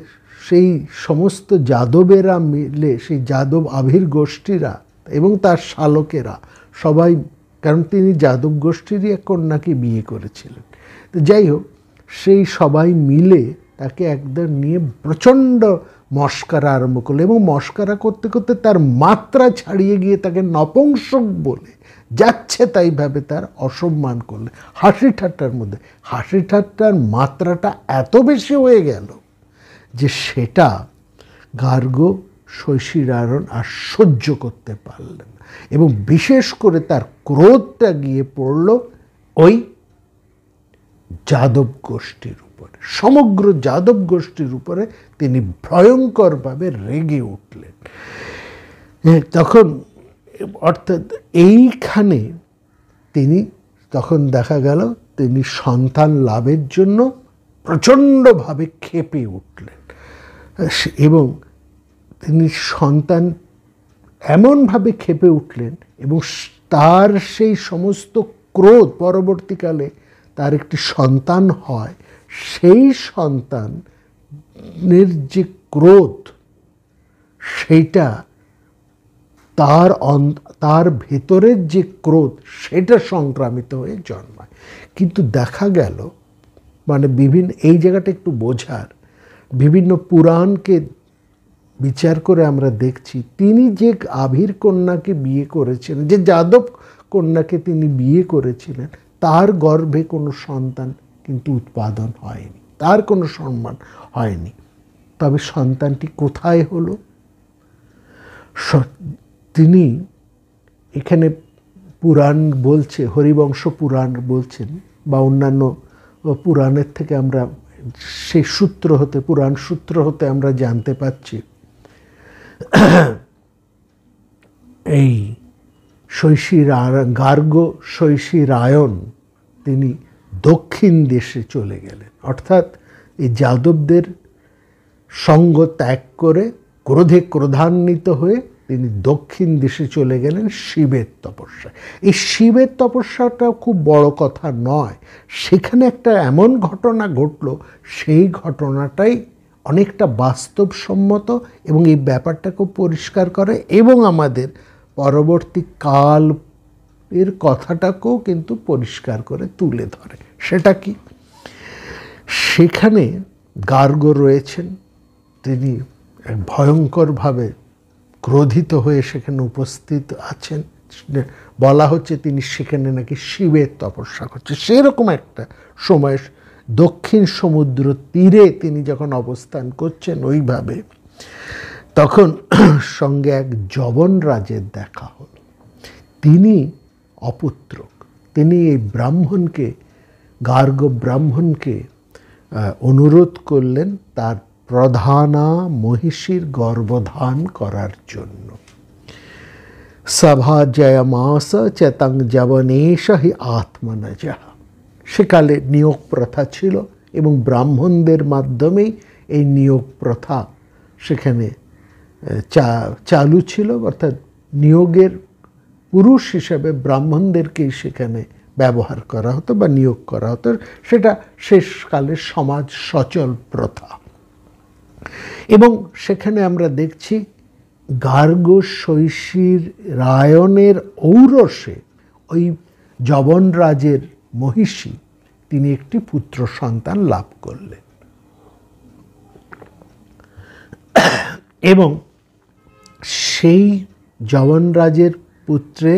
S1: সেই সমস্ত যাদবেরা মিলে, সেই যাদব আভীর গোষ্ঠীরা এবং তার শালকেরা সবাই, কারণ তিনি যাদব গোষ্ঠীরই এক কন্যাকে বিয়ে করেছিলেন। তো যাই হোক, সেই সবাই মিলে তাকে একদম নিয়ে প্রচণ্ড মস্করা আরম্ভ করলো, এবং মস্করা করতে করতে তার মাত্রা ছাড়িয়ে গিয়ে তাকে নপুংসক বলে যাচ্ছে তাইভাবে তার অসম্মান করলেন। হাসি ঠাট্টার মধ্যে হাসি ঠাট্টার মাত্রাটা এত বেশি হয়ে গেল যে সেটা গার্গ শৈশিরায়ণ আর সহ্য করতে পারলেন না, এবং বিশেষ করে তার ক্রোধটা গিয়ে পড়ল ওই যাদব গোষ্ঠীর উপরে, সমগ্র যাদব গোষ্ঠীর উপরে তিনি ভয়ঙ্করভাবে রেগে উঠলেন। তখন অর্থাৎ এইখানে তিনি তখন দেখা গেল তিনি সন্তান লাভের জন্য প্রচণ্ডভাবে ক্ষেপে উঠলেন, এবং তিনি সন্তান এমনভাবে ক্ষেপে উঠলেন এবং তার সেই সমস্ত ক্রোধ, পরবর্তীকালে তার একটি সন্তান হয়, সেই সন্তানের যে ক্রোধ সেইটা তার ভেতরের যে ক্রোধ সেটা সংক্রামিত হয়ে জন্মায়। কিন্তু দেখা গেল মানে এই জায়গাটা একটু বোঝার, বিভিন্ন পুরাণকে বিচার করে আমরা দেখছি তিনি যে আভির কন্যাকে বিয়ে করেছিলেন, যে যাদব কন্যাকে তিনি বিয়ে করেছিলেন, তার গর্ভে কোনো সন্তান কিন্তু উৎপাদন হয়নি, তার কোনো সম্মান হয়নি। তবে সন্তানটি কোথায় হলো? তিনি এখানে পুরাণ বলছে, হরিবংশ পুরাণ বলছেন বা অন্যান্য পুরাণের থেকে আমরা সেই সূত্র হতে, পুরাণ সূত্র হতে আমরা জানতে পাচ্ছি এই গার্গ শৈশিরায়ণ তিনি দক্ষিণ দেশে চলে গেলেন, অর্থাৎ এই যাদবদের সঙ্গ ত্যাগ করে ক্রোধে ক্রোধান্বিত হয়ে তিনি দক্ষিণ দেশে চলে গেলেন শিবের তপস্যায়। এই শিবের তপস্যাটা খুব বড় কথা নয়, সেখানে একটা এমন ঘটনা ঘটল, সেই ঘটনাটাই অনেকটা বাস্তবসম্মত এবং এই ব্যাপারটাকেও পরিষ্কার করে এবং আমাদের পরবর্তী কাল এর কথাটাকেও কিন্তু পরিষ্কার করে তুলে ধরে। সেটা কি? সেখানে গার্গ রয়েছেন, তিনি ভয়ঙ্করভাবে ক্রোধিত হয়ে সেখানে উপস্থিত আছেন। বলা হচ্ছে তিনি সেখানে নাকি শিবের তপস্যা করছে। সেরকম একটা সময় দক্ষিণ সমুদ্র তীরে তিনি যখন অবস্থান করছেন ওইভাবে, তখন সঙ্গে এক যবনরাজের দেখা হল। তিনি অপুত্রক, তিনি এই ব্রাহ্মণকে, গার্গ ব্রাহ্মণকে অনুরোধ করলেন তার প্রধানা মহিষীর গর্ভধান করার জন্য। সভা জয়মাস চেতং যবনেশ হি আত্মনজঃ। সেকালে নিয়োগ প্রথা ছিল এবং ব্রাহ্মণদের মাধ্যমেই এই নিয়োগ প্রথা সেখানে চালু ছিল, অর্থাৎ নিয়োগের পুরুষ হিসেবে ব্রাহ্মণদেরকেই সেখানে ব্যবহার করা হতো বা নিয়োগ করা হতো। সেটা শেষকালের সমাজ সচল প্রথা। এবং সেখানে আমরা দেখছি গার্গ শৈশিরায়ণের ঔরসে ওই যবনরাজের মহিষী তিনি একটি পুত্র সন্তান লাভ করলেন। এবং সেই যবনরাজের পুত্রে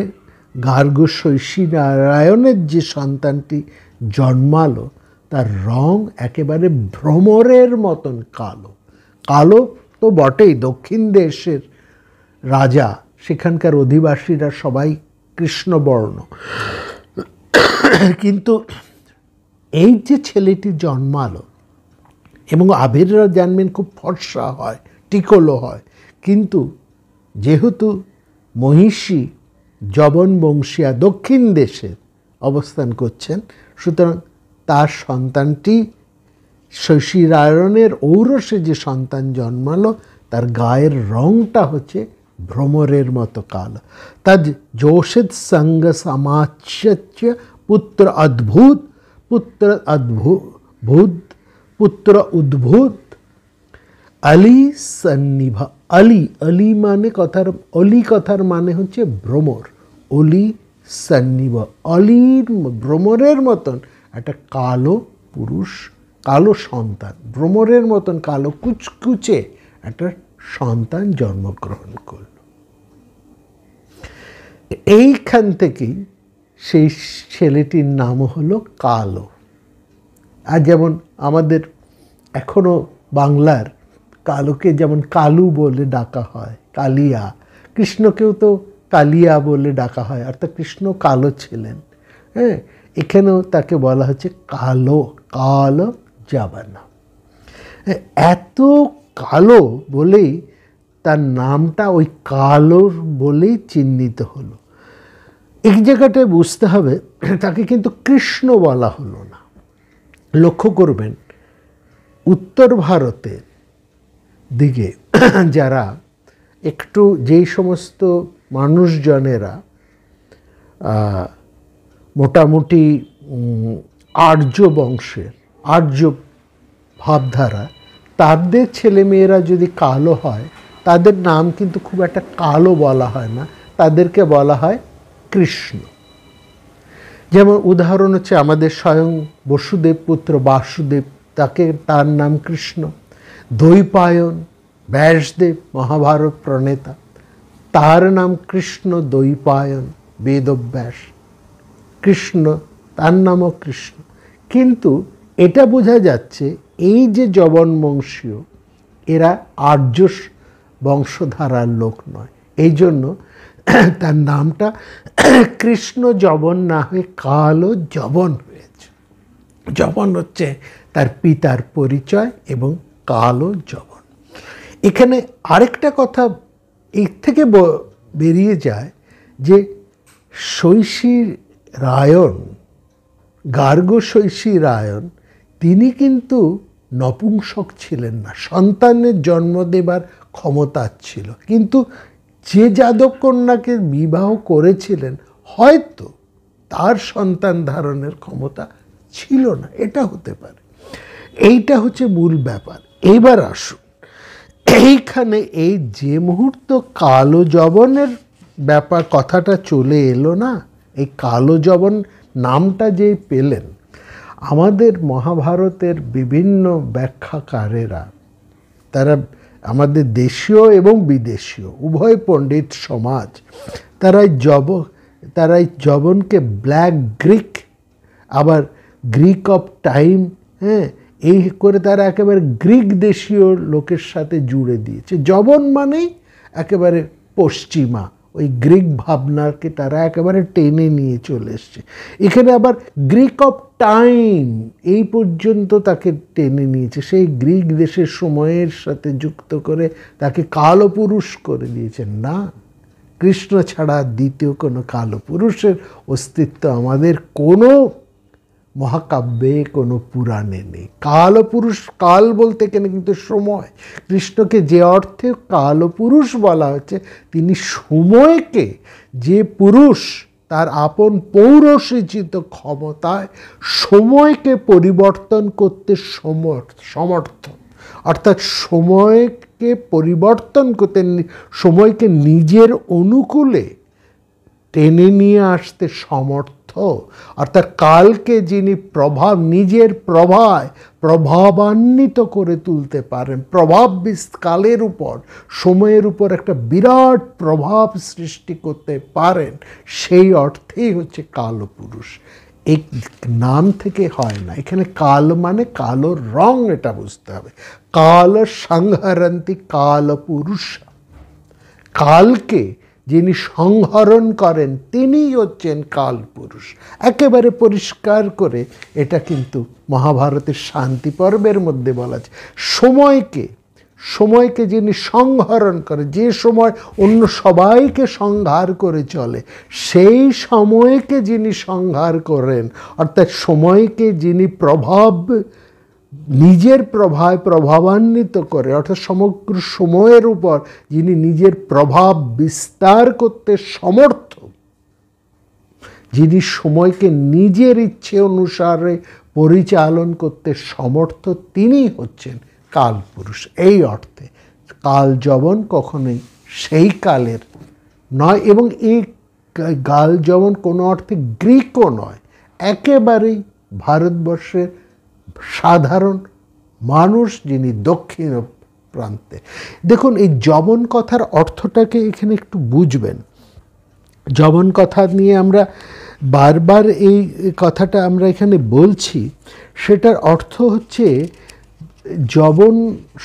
S1: গার্গ শৈশিরায়ণের যে সন্তানটি জন্মালো তার রং একেবারে ভ্রমরের মতন কালো। কালো তো বটেই, দক্ষিণ দেশের রাজা, সেখানকার অধিবাসীরা সবাই কৃষ্ণবর্ণ, কিন্তু এই যে ছেলেটি জন্মালো, এবং আবিররা জানবেন খুব ফর্সা হয়, টিকলো হয়, কিন্তু যেহেতু মহিষী যবন বংশীয়া দক্ষিণ দেশে অবস্থান করছেন, সুতরাং তার সন্তানটি শৈশিরায়ণের ঔরসে যে সন্তান জন্মালো তার গায়ের রংটা হচ্ছে ভ্রমরের মতো কালো। তদ যোষিত সঙ্গ সমাচ্য পুত্র উদ্ভূত অলি সন্নিভ। অলি মানে কথার মানে হচ্ছে ভ্রমর। অলি সন্নিভ, অলির ভ্রমরের মতন একটা কালো পুরুষ, কালো সন্তান, ভ্রমরের মতন কালো কুচকুচে একটা সন্তান জন্মগ্রহণ করল। এইখান থেকেই সেই ছেলেটির নাম হলো কালো। আর যেমন আমাদের এখনও বাংলার কালোকে যেমন কালু বলে ডাকা হয়, কালিয়া, কৃষ্ণকেও তো কালিয়া বলে ডাকা হয়, অর্থাৎ কৃষ্ণ কালো ছিলেন। হ্যাঁ, এখানেও তাকে বলা হচ্ছে কালো, কালো জাবানা। এত কালো বলেই তার নামটা ওই কালোর বলেই চিহ্নিত হলো। এই জায়গাটায় বুঝতে হবে তাকে কিন্তু কৃষ্ণ বলা হলো না। লক্ষ্য করবেন উত্তর ভারতের দিকে যারা একটু যেই সমস্ত মানুষজনেরা মোটামুটি আর্য বংশের, আর্য ভাবধারা, তাদের ছেলেমেয়েরা যদি কালো হয় তাদের নাম কিন্তু খুব একটা কালো বলা হয় না, তাদেরকে বলা হয় কৃষ্ণ। যেমন উদাহরণ হচ্ছে আমাদের স্বয়ং বসুদেব পুত্র বাসুদেব, তার নাম কৃষ্ণ। দ্বৈপায়ন, ব্যাসদেব মহাভারত প্রণেতা, তার নাম কৃষ্ণ দ্বৈপায়ন, বেদব্যাস, কৃষ্ণ, তার নামও কৃষ্ণ। কিন্তু এটা বোঝা যাচ্ছে এই যে যবন বংশীয়, এরা আর্য বংশধারার লোক নয়, এই জন্য তার নামটা কৃষ্ণ যবন না হয়ে কালো যবন হয়েছে। যবন হচ্ছে তার পিতার পরিচয় এবং কালো যবন। এখানে আরেকটা কথা এর থেকে বেরিয়ে যায় যে শৈশী রায়ন, গার্গ শৈশী রায়ন, তিনি কিন্তু নপুংসক ছিলেন না, সন্তানের জন্ম দেবার ক্ষমতা ছিল, কিন্তু যে যাদব কন্যাকে বিবাহ করেছিলেন হয়তো তার সন্তান ধারণের ক্ষমতা ছিল না, এটা হতে পারে। এইটা হচ্ছে মূল ব্যাপার। এইবার আসুন, এইখানে এই যে মুহূর্ত কালো যবনের ব্যাপার কথাটা চলে এলো না, এই কালো যবন নামটা যে পেলেন, আমাদের মহাভারতের বিভিন্ন ব্যাখ্যাকারেরা, তারা আমাদের দেশীয় এবং বিদেশীয় উভয় পণ্ডিত সমাজ, তারাই যবনকে ব্ল্যাক গ্রিক, আবার গ্রিক অফ টাইম, হ্যাঁ, এই করে তারা একেবারে গ্রিক দেশীয় লোকের সাথে জুড়ে দিয়েছে। যবন মানেই একেবারে পশ্চিমা, ওই গ্রিক ভাবনাকে তারা একেবারে টেনে নিয়ে চলে এসছে। এখানে আবার গ্রিক অফ টাইম এই পর্যন্ত তাকে টেনে নিয়েছে, সেই গ্রিক দেশের সময়ের সাথে যুক্ত করে তাকে কালো পুরুষ করে দিয়েছেন। না, কৃষ্ণ ছাড়া দ্বিতীয় কোনো কালো পুরুষের অস্তিত্ব আমাদের কোনো মহাকাব্যে, কোনো পুরাণে নেই। কালো পুরুষ, কাল বলতে এখানে কিন্তু সময়, কৃষ্ণকে যে অর্থে কালো পুরুষ বলা হচ্ছে, তিনি সময়কে, যে পুরুষ তার আপন পৌরসিচিত ক্ষমতায় সময়কে পরিবর্তন করতে সমর্থ, অর্থাৎ সময়কে পরিবর্তন করতে, সময়কে নিজের অনুকূলে টেনে নিয়ে আসতে সমর্থ, অর্থাৎ কালকে যিনি নিজের প্রভাবান্বিত করে তুলতে পারেন, কালের উপর, সময়ের উপর একটা বিরাট প্রভাব সৃষ্টি করতে পারেন, সেই অর্থেই হচ্ছে কালো পুরুষ। এই নাম থেকে হয় না, এখানে কাল মানে কালো রং, এটা বুঝতে হবে। কাল সংহরন্তি কাল পুরুষ, কালকে যিনি সংহরণ করেন তিনিই হচ্ছেন কাল পুরুষ। একেবারে পরিষ্কার করে এটা কিন্তু মহাভারতের শান্তি পর্বের মধ্যে বলা আছে। সময়কে যিনি সংহরণ করে, যে সময় অন্য সবাইকে সংহার করে চলে, সেই সময়কে যিনি সংহার করেন, অর্থাৎ সময়কে যিনি নিজের প্রভাবান্বিত করে, অর্থাৎ সমগ্র সময়ের উপর যিনি নিজের প্রভাব বিস্তার করতে সমর্থ, যিনি সময়কে নিজের ইচ্ছে অনুসারে পরিচালন করতে সমর্থ, তিনি হচ্ছেন কালপুরুষ। এই অর্থে কাল যবন কখনোই সেই কালের নয়, এবং এই কাল যবন কোনো অর্থে গ্রিকও নয়, একেবারেই ভারতবর্ষের সাধারণ মানুষ যিনি দক্ষিণ প্রান্তে। দেখুন, এই যবন কথার অর্থটাকে এখানে একটু বুঝবেন। যবন কথা নিয়ে আমরা বারবার এই কথাটা আমরা এখানে বলছি, সেটার অর্থ হচ্ছে যবন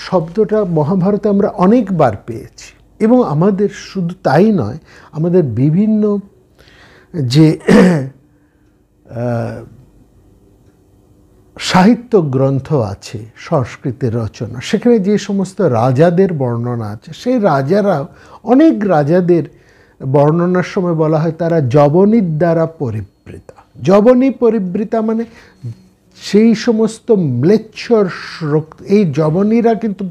S1: শব্দটা মহাভারতে আমরা অনেকবার পেয়েছি, এবং আমাদের শুধু তাই নয়, আমাদের বিভিন্ন যে সাহিত্য গ্রন্থ আছে সংস্কৃতের রচনা, সেখানে যে সমস্ত রাজাদের বর্ণনা আছে, সেই রাজারাও অনেক রাজাদের বর্ণনার সময় বলা হয় তারা যবনির দ্বারা পরিবৃতা। যবনী পরিবৃতা মানে সেই সমস্ত ম্লেচ্ছর, এই যবনীরা কিন্তু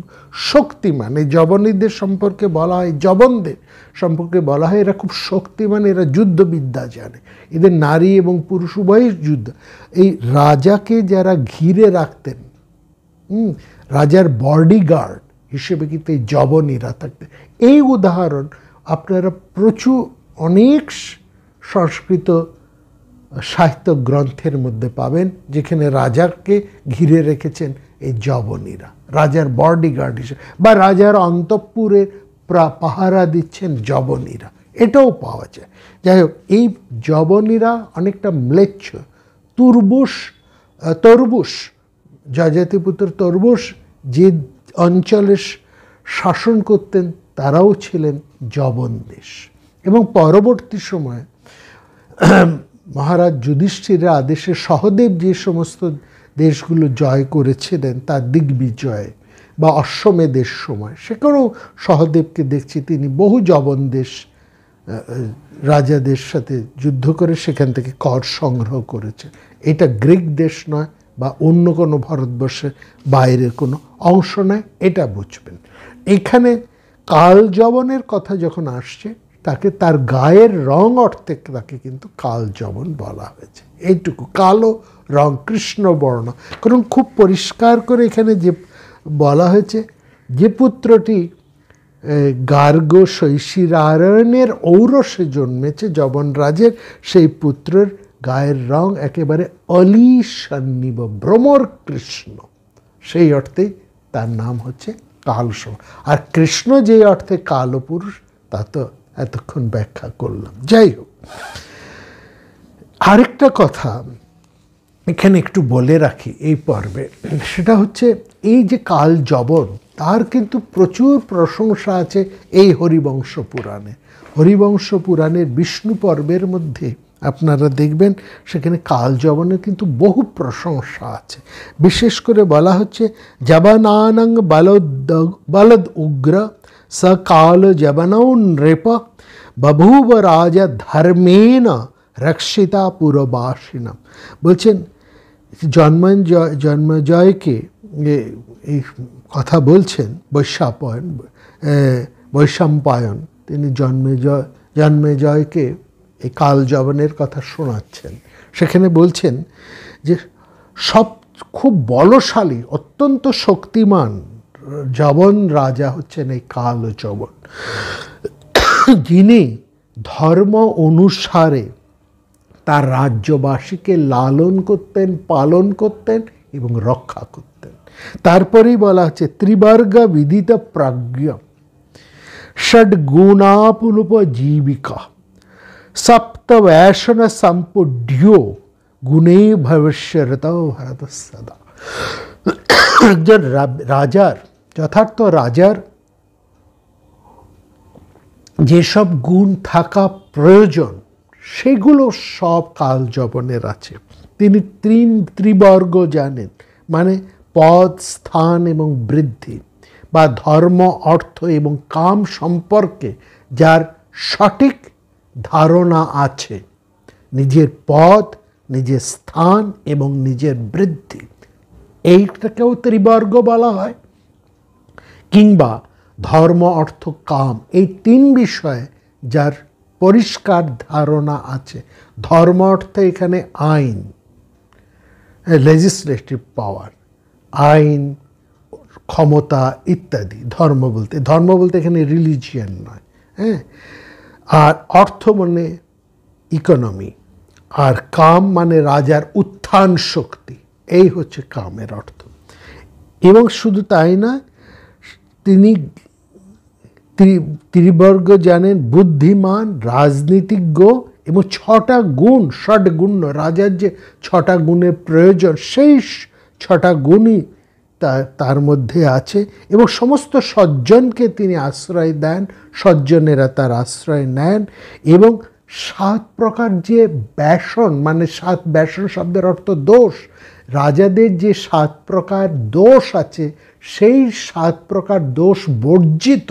S1: শক্তিমান। এই যবনীদের সম্পর্কে বলা হয়, যবনদের সম্পর্কে বলা হয় এরা খুব শক্তিমান, এরা যুদ্ধবিদ্যা জানে, এদের নারী এবং পুরুষ উভয়ই যুদ্ধ। এই রাজাকে যারা ঘিরে রাখতেন, রাজার বডিগার্ড হিসেবে কিন্তু এই যবনীরা থাকতেন। এই উদাহরণ আপনারা প্রচুর অনেক সংস্কৃত সাহিত্য গ্রন্থের মধ্যে পাবেন, যেখানে রাজাকে ঘিরে রেখেছেন এই যবনীরা, রাজার বডিগার্ড হিসেবে, বা রাজার অন্তঃপুরে পাহারা দিচ্ছেন যবনীরা, এটাও পাওয়া যায়। যাই হোক, এই যবনীরা অনেকটা ম্লেচ্ছ। তরবুশ, যযাতিপুত্র তরবুশ যে অঞ্চলে শাসন করতেন তারাও ছিলেন যবন দেশ। এবং পরবর্তী সময়ে মহারাজ যুধিষ্ঠিরের আদেশে সহদেব যে সমস্ত দেশগুলো জয় করেছিলেন তার দিগ্বিজয় বা অশ্বমেধের সময়, সেখানেও সহদেবকে দেখছি তিনি বহু যবন দেশ রাজাদের সাথে যুদ্ধ করে সেখান থেকে কর সংগ্রহ করেছে। এটা গ্রিক দেশ নয় বা অন্য কোনো ভারতবর্ষের বাইরের কোনো অংশ নয়, এটা বুঝবেন। এখানে কাল যবনের কথা যখন আসছে, তাকে তার গায়ের রং অর্থে তাকে কিন্তু কাল যবন বলা হয়েছে। এইটুকু, কালো রং, কৃষ্ণবর্ণ। কারণ খুব পরিষ্কার করে এখানে যে বলা হয়েছে, যে পুত্রটি গার্গ শৈশিরারণ্যের ঔরসে জন্মেছে যবন রাজের, সেই পুত্রের গায়ের রং একেবারে অলিশন্নিব, ভ্রমর কৃষ্ণ। সেই অর্থেই তার নাম হচ্ছে কালসম। আর কৃষ্ণ যে অর্থে কালো পুরুষ, তা তো এতক্ষণ ব্যাখ্যা করলাম। যাই হোক, আরেকটা কথা এখানে একটু বলে রাখি এই পর্বে, সেটা হচ্ছে এই যে কাল যবন, তার কিন্তু প্রচুর প্রশংসা আছে এই হরিবংশ পুরাণে। হরিবংশ পুরাণের বিষ্ণু পর্বের মধ্যে আপনারা দেখবেন সেখানে কাল যবনের কিন্তু বহু প্রশংসা আছে। বিশেষ করে বলা হচ্ছে, যবনানং বলদ উগ্র স কাল যবনৌ নৃপ বভূব রাজা ধর্মেণ রক্ষিতা পুরবাসিনাম। বলছেন জন্মজয়কে এই কথা বলছেন বৈশাম্পায়ন, তিনি জন্মেজয়কে এই কাল যবনের কথা শোনাচ্ছেন। সেখানে বলছেন যে সব খুব বলশালী, অত্যন্ত শক্তিমান যবন রাজা হচ্ছেন এই কাল যবন, যিনি ধর্ম অনুসারে তার রাজ্যবাসীকে লালন করতেন, পালন করতেন এবং রক্ষা করতেন। তারপরেই বলা হচ্ছে, ত্রিবর্গ বিদিত প্রাজ্ঞ ষডগুণাপুপজীবিকা সপ্ত বৈষণ সম্পুঢ্যো গুণে ভবিষ্যরত ভরত সদা। একজন রাজার, যথার্থ রাজার যেসব গুণ থাকা প্রয়োজন, সেগুলো সব কাল যবনের আছে। তিনি ত্রিবর্গ জানেন, মানে পদ, স্থান এবং বৃদ্ধি, বা ধর্ম, অর্থ এবং কাম সম্পর্কে যার সঠিক ধারণা আছে, নিজের পদ, নিজের স্থান এবং নিজের বৃদ্ধি, এইটাকেও ত্রিবর্গ বলা হয়। কিংবা ধর্ম, অর্থ, কাম, এই তিন বিষয়ে যার পরিষ্কার ধারণা আছে। ধর্ম অর্থে এখানে আইন, লেজিসলেটিভ পাওয়ার, আইন, ক্ষমতা ইত্যাদি। ধর্ম বলতে এখানে রিলিজিয়ান নয়, হ্যাঁ। আর অর্থ মানে ইকোনমি, আর কাম মানে রাজার উত্থান শক্তি, এই হচ্ছে কামের অর্থ। এবং শুধু তাই না, তিনি ত্রিবর্গ জানেন, বুদ্ধিমান, রাজনীতিজ্ঞ এবং 6টা গুণ, ষটগুণ, রাজার যে 6টা গুণের প্রয়োজন সেই 6টা গুণই তার মধ্যে আছে। এবং সমস্ত সজ্জনকে তিনি আশ্রয় দেন, সজ্জনেরা তার আশ্রয় নেন। এবং 7 প্রকার যে ব্যসন, মানে 7 ব্যসন শব্দের অর্থ দোষ, রাজাদের যে 7 প্রকার দোষ আছে সেই 7 প্রকার দোষ বর্জিত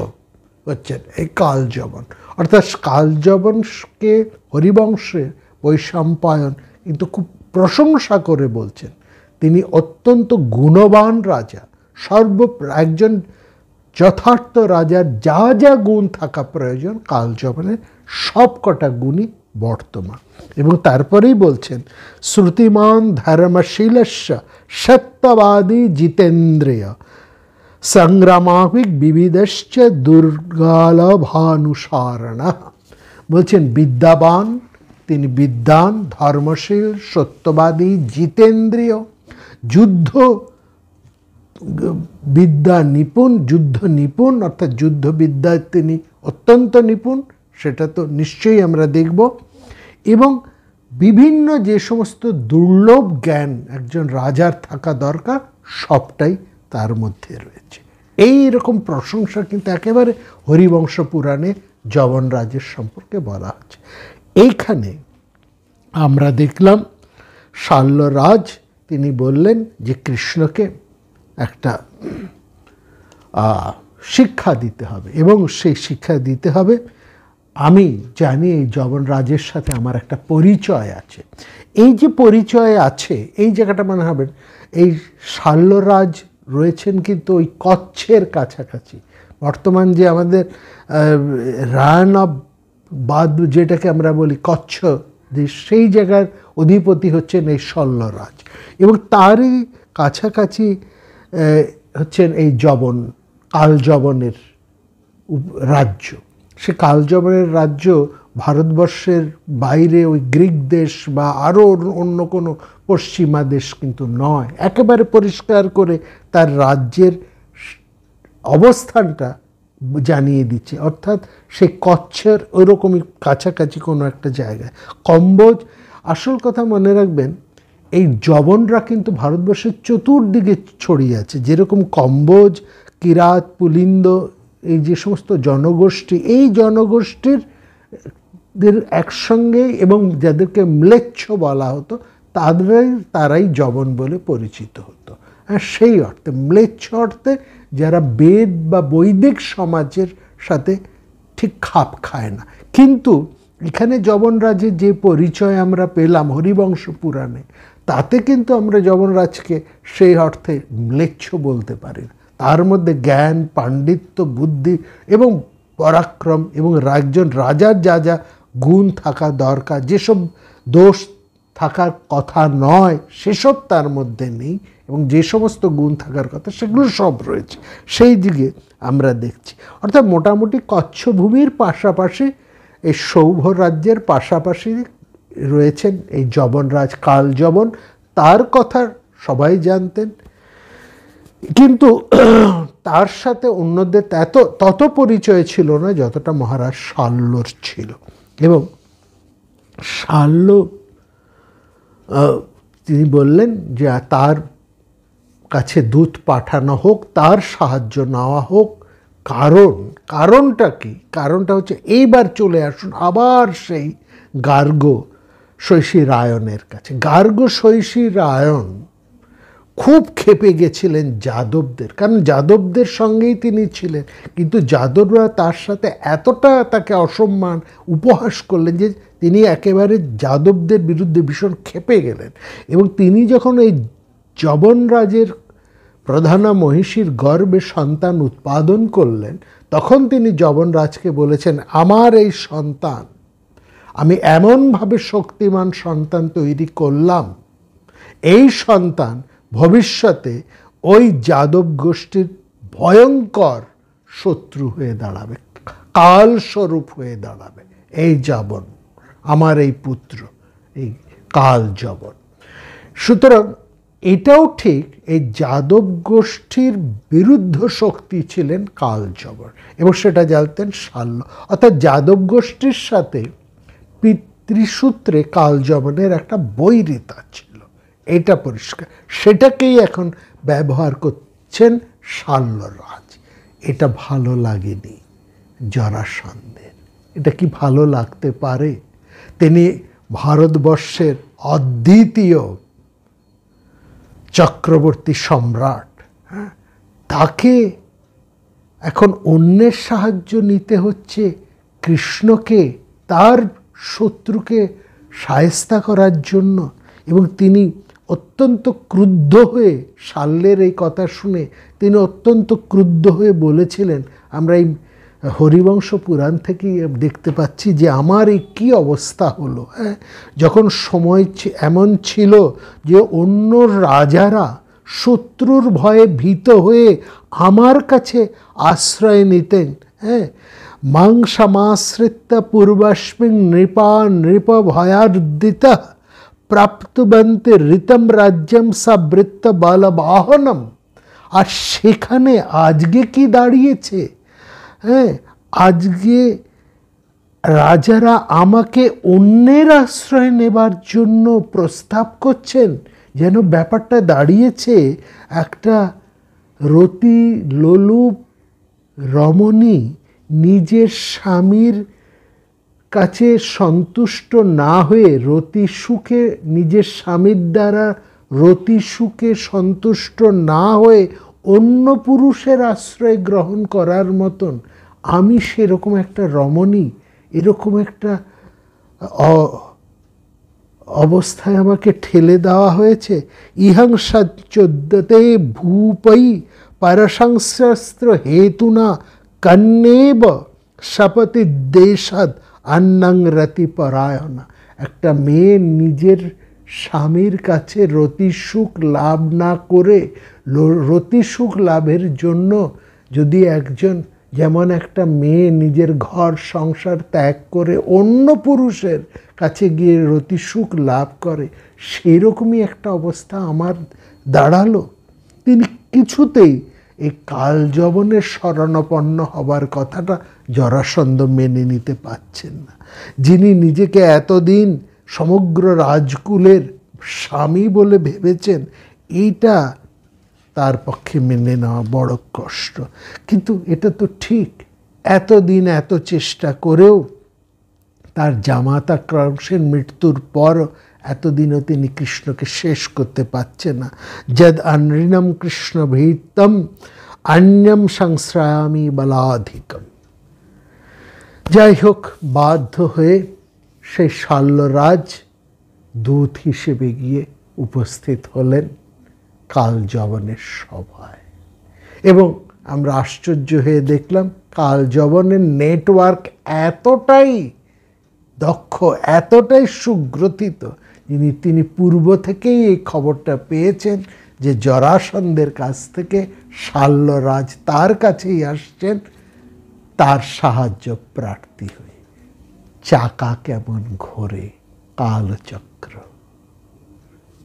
S1: হচ্ছেন এই কালযবন। অর্থাৎ কালযবনকে হরিবংশে বৈশম্পায়ন কিন্তু খুব প্রশংসা করে বলছেন তিনি অত্যন্ত গুণবান রাজা। একজন যথার্থ রাজার যা যা গুণ থাকা প্রয়োজন কালযবনের সবকটা গুণই বর্তমান। এবং তারপরেই বলছেন শ্রুতিমান ধর্মশীলস্য সত্যবাদী জিতেন্দ্রিয় সংগ্রামাভিক বিবিধশ্চ দুর্গালভানুসারণ। বলছেন বিদ্যাবান, তিনি বিদ্বান, ধর্মশীল, সত্যবাদী, জিতেন্দ্রিয়, যুদ্ধ বিদ্যা নিপুণ, যুদ্ধ নিপুণ, অর্থাৎ যুদ্ধবিদ্যায় তিনি অত্যন্ত নিপুণ, সেটা তো নিশ্চয়ই আমরা দেখব। এবং বিভিন্ন যে সমস্ত দুর্লভ জ্ঞান একজন রাজার থাকা দরকার সবটাই তার মধ্যে রয়েছে। এই রকম প্রশংসা কিন্তু একেবারে হরিবংশ পুরাণে যবনরাজের সম্পর্কে বলা হচ্ছে। এইখানে আমরা দেখলাম শাল্যরাজ তিনি বললেন যে কৃষ্ণকে একটা শিক্ষা দিতে হবে, এবং সেই শিক্ষা দিতে হবে আমি জানি এই যবনরাজের সাথে আমার একটা পরিচয় আছে। এই যে পরিচয় আছে এই জায়গাটা মনে হবে, এই শাল্যরাজ রয়েছেন কিন্তু ওই কচ্ছের কাছাকাছি। বর্তমান যে আমাদের রায়নাবাদ যেটাকে আমরা বলি কচ্ছ দেশ, সেই জায়গার অধিপতি হচ্ছেন এই শাল্যরাজ, এবং তারই কাছাকাছি হচ্ছেন এই কালযবনের রাজ্য। সে কালযবনের রাজ্য ভারতবর্ষের বাইরে ওই গ্রিক দেশ বা আরও অন্য কোনো পশ্চিমা দেশ কিন্তু নয়। একেবারে পরিষ্কার করে তার রাজ্যের অবস্থানটা জানিয়ে দিচ্ছে, অর্থাৎ সে কচ্ছের ওরকমই কাছাকাছি কোনো একটা জায়গায়। কম্বোজ, আসল কথা মনে রাখবেন এই যবনরা কিন্তু ভারতবর্ষের চতুর্দিকে ছড়িয়ে আছে। যেরকম কম্বোজ, কিরাত, পুলিন্দ, এই যে সমস্ত জনগোষ্ঠী, এই জনগোষ্ঠীর একসঙ্গে এবং যাদেরকে ম্লেচ্ছ বলা হতো তারাই যবন বলে পরিচিত হতো। আর সেই অর্থে ম্লেচ্ছ অর্থে যারা বেদ বা বৈদিক সমাজের সাথে ঠিক খাপ খায় না। কিন্তু এখানে যবনরাজের যে পরিচয় আমরা পেলাম হরিবংশ পুরাণে, তাতে কিন্তু আমরা যবনরাজকে সেই অর্থে ম্লেচ্ছ বলতে পারি না। তার মধ্যে জ্ঞান, পাণ্ডিত্য, বুদ্ধি এবং পরাক্রম এবং একজন রাজার যা যা গুণ থাকা দরকার, যেসব দোষ থাকার কথা নয় সেসব তার মধ্যে নেই, এবং যে সমস্ত গুণ থাকার কথা সেগুলো সব রয়েছে। সেই দিকে আমরা দেখছি। অর্থাৎ মোটামুটি কচ্ছভূমির পাশাপাশি এই সৌভ রাজ্যের পাশাপাশি রয়েছেন এই যবনরাজ কালযবন। তার কথা সবাই জানতেন, কিন্তু তার সাথে অন্যদের তত পরিচয় ছিল না যতটা মহারাজ শাল্যর ছিল। এবং শাল্য তিনি বললেন যে তার কাছে দূত পাঠানো হোক, তার সাহায্য নেওয়া হোক। কারণটা কি? কারণটা হচ্ছে এইবার চলে আসুন আবার সেই গার্গ শৈশী রায়নের কাছে। গার্গ শৈশী রায়ন খুব ক্ষেপে গেছিলেন যাদবদের, কারণ যাদবদের সঙ্গেই তিনি ছিলেন, কিন্তু যাদবরা তার সাথে এতটা তাকে অসম্মান উপহাস করলেন যে তিনি একেবারে যাদবদের বিরুদ্ধে ভীষণ ক্ষেপে গেলেন। এবং তিনি যখন এই যবনরাজের প্রধানা মহিষীর গর্ভে সন্তান উৎপাদন করলেন, তখন তিনি যবনরাজকে বলেছেন, আমার এই সন্তান, আমি এমনভাবে শক্তিমান সন্তান তৈরি করলাম, এই সন্তান ভবিষ্যতে ওই যাদব গোষ্ঠীর ভয়ঙ্কর শত্রু হয়ে দাঁড়াবে, কালস্বরূপ হয়ে দাঁড়াবে। এই যবন, আমার এই পুত্র, এই কালযবন। সুতরাং এটাও ঠিক, এই যাদব গোষ্ঠীর বিরুদ্ধ শক্তি ছিলেন কালযবন, এবং সেটা জানতেন শাল্য। অর্থাৎ যাদব গোষ্ঠীর সাথে পিতৃসূত্রে কালযবনের একটা বৈরিতা ছিল, এটা পরিষ্কার। সেটাকেই এখন ব্যবহার করছেন শাল্যরাজ। এটা ভালো লাগেনি জরাসন্ধের। এটা কি ভালো লাগতে পারে? তিনি ভারতবর্ষের অদ্বিতীয় চক্রবর্তী সম্রাট, হ্যাঁ, তাকে এখন অন্যের সাহায্য নিতে হচ্ছে কৃষ্ণকে তার শত্রুকে শায়েস্তা করার জন্য। এবং তিনি অত্যন্ত ক্রুদ্ধ হয়ে, শাল্যের এই কথা শুনে তিনি অত্যন্ত ক্রুদ্ধ হয়ে বলেছিলেন, আমরা এই হরিবংশ পুরাণ থেকেই দেখতে পাচ্ছি যে আমার এই কী অবস্থা হলো, হ্যাঁ, যখন সময় এমন ছিল যে অন্য রাজারা শত্রুর ভয়ে ভীত হয়ে আমার কাছে আশ্রয় নিতেন, হ্যাঁ, মাংসমাশ্রিত পূর্বস্মিন নৃপ ভয়ার্দিতা প্রাপ্তবন্তে ঋতম রাজ্যম সবৃত্ত বালবাহনম। আর সেখানে আজকে কি দাঁড়িয়েছে, হ্যাঁ, আজকে রাজারা আমাকে অন্যের আশ্রয় নেবার জন্য প্রস্তাব করছেন। যেন ব্যাপারটা দাঁড়িয়েছে একটা রতি লোলুপ রমণী নিজের স্বামীর কাছে সন্তুষ্ট না হয়ে রতি সুখে, নিজের স্বামীর দ্বারা রতি সুখে সন্তুষ্ট না হয়ে অন্য পুরুষের আশ্রয় গ্রহণ করার মতন আমি সেরকম একটা রমণী, এরকম একটা অবস্থায় আমাকে ঠেলে দেওয়া হয়েছে। ইহংসা চোদ্দতে ভূপৈ পরসংশস্ত্র হেতুনা কন্যেব শপতি দেশাদ অন্নং রতি পরায়ণা। একটা মেয়ে নিজের স্বামীর কাছে রতিসুখ লাভ না করে, রতিসুখ লাভের জন্য যদি একজন, যেমন একটা মেয়ে নিজের ঘর সংসার ত্যাগ করে অন্য পুরুষের কাছে গিয়ে রতিসুখ লাভ করে, সেরকমই একটা অবস্থা আমার দাঁড়ালো। তিনি কিছুতেই এই কালযবনের শরণাপন্ন হবার কথাটা জরাসন্ধ মেনে নিতে পারছেন না। যিনি নিজেকে এতদিন সমগ্র রাজকুলের স্বামী বলে ভেবেছেন, এইটা তার পক্ষে মেনে নেওয়া বড় কষ্ট। কিন্তু এটা তো ঠিক, এতদিন এত চেষ্টা করেও তার জামাতা কংসের মৃত্যুর পর এতদিনও তিনি কৃষ্ণকে শেষ করতে পারছেন না। যদ অনৃণম কৃষ্ণ ভীতম অন্যম সংশ্রায়ামি বলাধিকম। যাই হোক, বাধ্য হয়ে সেই শাল্যরাজ দূত হিসেবে গিয়ে উপস্থিত হলেন কালযবনের সভায়। এবং আমরা আশ্চর্য হয়ে দেখলাম কালযবনের নেটওয়ার্ক এতটাই দক্ষ, এতটাই সুগ্রথিত, তিনি পূর্ব থেকেই এই খবরটা পেয়েছেন যে জরাসন্ধের কাছ থেকে শাল্যরাজ তার কাছেই আসছেন তার সাহায্য প্রার্থী হয়ে। চাকা কেমন ঘোরে কালচক্র।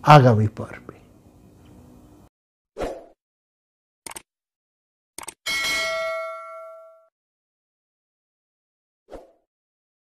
S1: আগামী পর্বে।